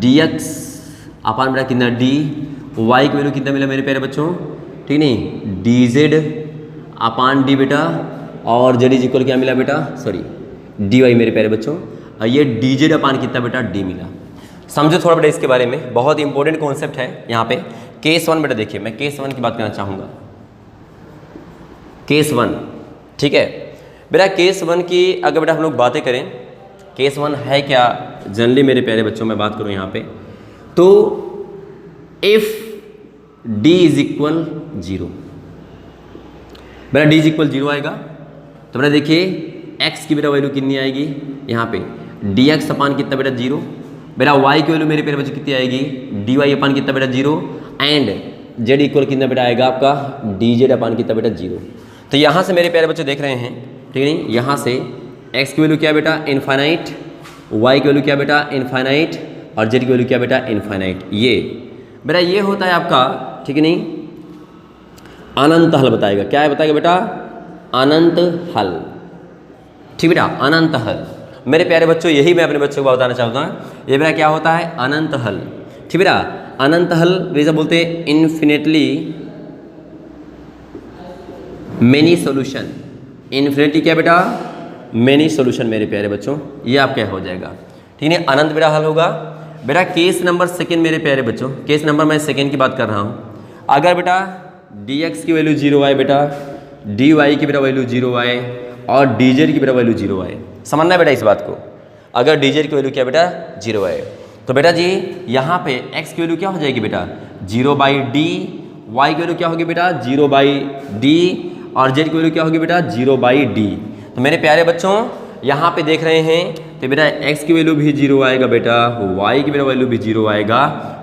dx अपान बेटा कितना d, y की वैल्यू कितना मिला मेरे प्यारे बच्चों, ठीक नहीं, dz अपान d बेटा, और z इज इक्वल क्या मिला बेटा, सॉरी dy मेरे प्यारे बच्चों, ये dz अपान कितना बेटा d मिला। समझो थोड़ा बेटा इसके बारे में, बहुत इंपॉर्टेंट कॉन्सेप्ट है यहाँ पे। केस 1 बेटा देखिए, मैं केस 1 की बात करना चाहूँगा, केस 1, ठीक है बेटा, केस 1 की अगर बेटा हम लोग बातें करें, केस 1 है क्या जनरली मेरे प्यारे बच्चों, मैं बात करूँ यहाँ पे, तो इफ d इज इक्वल 0, बेटा d इज इक्वल 0 आएगा, तो बेटा देखिए x की बेटा वैल्यू कितनी आएगी यहाँ पे, dx अपान कितना बेटा 0, बेटा y की वैल्यू मेरे प्यारे बच्चों कितनी आएगी, dy अपान कितना बेटा 0, एंड z इक्वल कितना बेटा आएगा आपका dz अपान कितना बेटा 0। तो यहाँ से मेरे प्यारे बच्चे देख रहे हैं, ठीक है नहीं, यहाँ से x की वैल्यू क्या बेटा इनफाइनाइट, y की वैल्यू क्या बेटा इनफाइनाइट, और z की वैल्यू क्या बेटा इनफाइनाइट, ये बेटा ये होता है आपका, ठीक है नहीं, अनंत हल बताएगा, क्या है बताएगा बेटा, अनंत हल, ठीक बेटा, अनंत हल। मेरे प्यारे बच्चों यही मैं अपने बच्चों को बताना चाहता हूँ, ये बेटा क्या होता है अनंत हल, ठीक बेटा, अनंत हल जैसे बोलते हैं इन्फिनिटली मेनी सॉल्यूशन, इन्फिनिटी क्या बेटा मेनी सॉल्यूशन मेरे प्यारे बच्चों, ये आप क्या हो जाएगा, ठीक है, अनंत बेटा हल होगा। बेटा केस नंबर सेकंड मेरे प्यारे बच्चों, केस नंबर मैं सेकंड की बात कर रहा हूँ, अगर बेटा dx की वैल्यू 0 आए बेटा, dy की बेटा वैल्यू 0 आए, और dz की बेटा वैल्यू 0 आए, समझना बेटा इस बात को, अगर dz की वैल्यू क्या बेटा 0 आए, तो बेटा जी यहाँ पे x की वैल्यू क्या हो जाएगी बेटा 0/d, y की वैल्यू क्या होगी बेटा 0/d, और z की वैल्यू क्या होगी बेटा 0/d। तो मेरे प्यारे बच्चों यहाँ पे देख रहे हैं, तो बेटा x की वैल्यू भी 0 आएगा बेटा, y की बेटा वैल्यू भी 0 आएगा,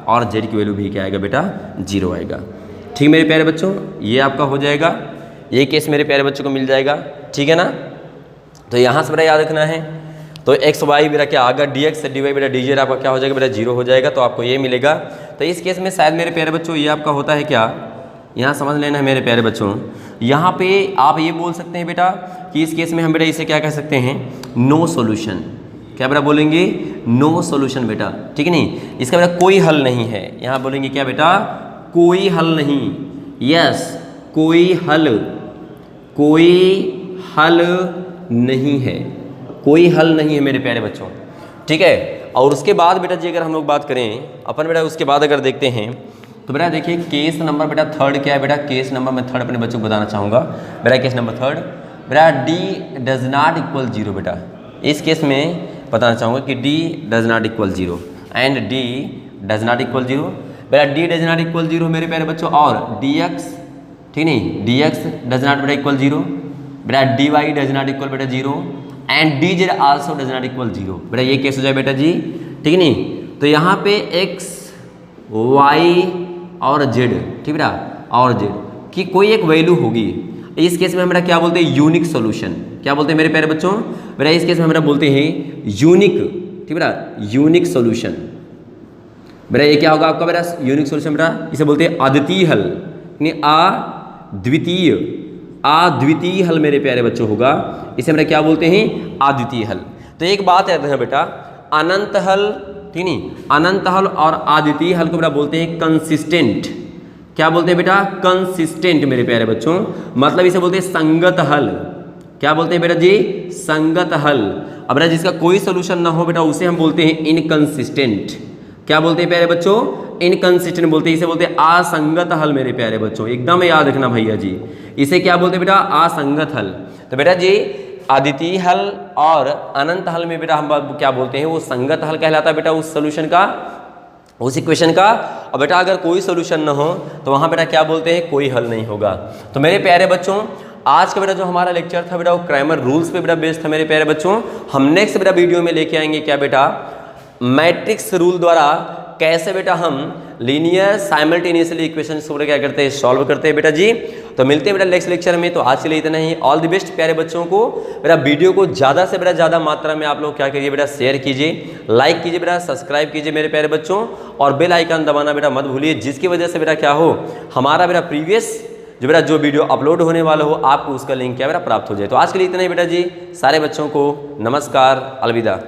और z की वैल्यू भी क्या आएगा बेटा 0 आएगा, ठीक मेरे प्यारे बच्चों, ये आपका हो जाएगा, ये केस मेरे प्यारे बच्चों को मिल जाएगा, ठीक है ना। तो यहाँ से बेटा याद रखना है, तो x y बेटा क्या, अगर dx से dy बेटा dz आपका क्या हो जाएगा बेटा 0 हो जाएगा, तो आपको ये मिलेगा। तो इस केस में शायद मेरे प्यारे बच्चों ये आपका होता है क्या, यहाँ समझ लेना है मेरे प्यारे बच्चों, यहाँ पे आप ये बोल सकते हैं बेटा कि इस केस में हम बेटा इसे क्या कह सकते हैं, नो सॉल्यूशन, क्या बेटा बोलेंगे नो सॉल्यूशन बेटा, ठीक है नहीं, इसका बेटा कोई हल नहीं है, यहाँ बोलेंगे क्या बेटा कोई हल नहीं, यस कोई हल नहीं है, कोई हल नहीं है मेरे प्यारे बच्चों, ठीक है। और उसके बाद बेटा जी अगर हम लोग बात करें अपन बेटा, उसके बाद अगर देखते हैं तो बेटा देखिए केस नंबर बेटा थर्ड क्या है बेटा, केस नंबर मैं थर्ड अपने बच्चों को बताना चाहूँगा बेटा, केस नंबर थर्ड बेटा D does not equal zero. बेटा इस केस में बताना चाहूँगा कि D does not equal zero and D does not equal zero. बेटा D does not equal zero मेरे प्यारे बच्चों, और डी एक्स, ठीक नहीं, डी एक्स डज नॉट बेटा इक्वल जीरो। बेटा D Y does not equal बेटा zero and D Z also does not equal zero. बेटा ये केस हो जाए बेटा जी, ठीक नहीं। तो यहाँ पे एक्स वाई और जेड, ठीक बेटा, और जेड की कोई एक वैल्यू होगी। इस केस में हमारा क्या बोलते हैं, यूनिक सॉल्यूशन। क्या बोलते हैं मेरे प्यारे बच्चों, बेटा इस केस में हमारा बोलते हैं यूनिक, ठीक बेटा, यूनिक सॉल्यूशन। बेटा ये क्या होगा आपका बेटा यूनिक सॉल्यूशन, बेटा इसे बोलते हैं अद्वितीय हल, अद्वितीय हल मेरे प्यारे बच्चों होगा। इसे हमारा क्या बोलते हैं, अद्वितीय हल। तो एक बात याद है बेटा, अनंत हल, ठीक नहीं, अनंत हल और अद्वितीय हल को बेटा बोलते हैं कंसिस्टेंट। क्या बोलते हैं बेटा, कंसिस्टेंट मेरे प्यारे बच्चों, मतलब इसे बोलते हैं संगत हल। क्या बोलते हैं बेटा जी, संगत हल। अब बेटा जिसका कोई सोल्यूशन ना हो बेटा उसे हम बोलते हैं इनकंसिस्टेंट। क्या बोलते हैं प्यारे बच्चों, इनकंसिस्टेंट बोलते हैं, इसे बोलते हैं असंगत हल मेरे प्यारे बच्चों, एकदम याद रखना भैया जी। इसे क्या बोलते हैं बेटा, असंगत हल। तो बेटा जी अद्वितीय हल और अनंत हल में बेटा हम क्या बोलते हैं, वो संगत हल कहलाता है बेटा उस सोल्यूशन का, उस इक्वेशन का। और बेटा अगर कोई सोल्यूशन ना हो तो वहाँ बेटा क्या बोलते हैं, कोई हल नहीं होगा। तो मेरे प्यारे बच्चों आज का बेटा जो हमारा लेक्चर था बेटा वो क्रैमर रूल्स पे बेटा बेस्ड था मेरे प्यारे बच्चों। हम नेक्स्ट बेटा वीडियो में लेके आएंगे क्या बेटा, मैट्रिक्स रूल द्वारा कैसे बेटा हम लीनियर साइमल्टेनियसली इक्वेशन को क्या करते हैं, सॉल्व करते हैं बेटा जी। तो मिलते हैं बेटा नेक्स्ट लेक्चर में। तो आज के लिए इतना ही। ऑल द बेस्ट प्यारे बच्चों को। बेटा वीडियो को ज़्यादा से बेटा ज़्यादा मात्रा में आप लोग क्या करिए बेटा, शेयर कीजिए, लाइक कीजिए बेटा, सब्सक्राइब कीजिए मेरे प्यारे बच्चों, और बेल आइकन दबाना बेटा मत भूलिए, जिसकी वजह से बेटा क्या हो, हमारा बेटा प्रीवियस जो वीडियो अपलोड होने वाला हो आपको उसका लिंक क्या बेटा प्राप्त हो जाए। तो आज के लिए इतना ही बेटा जी। सारे बच्चों को नमस्कार, अलविदा।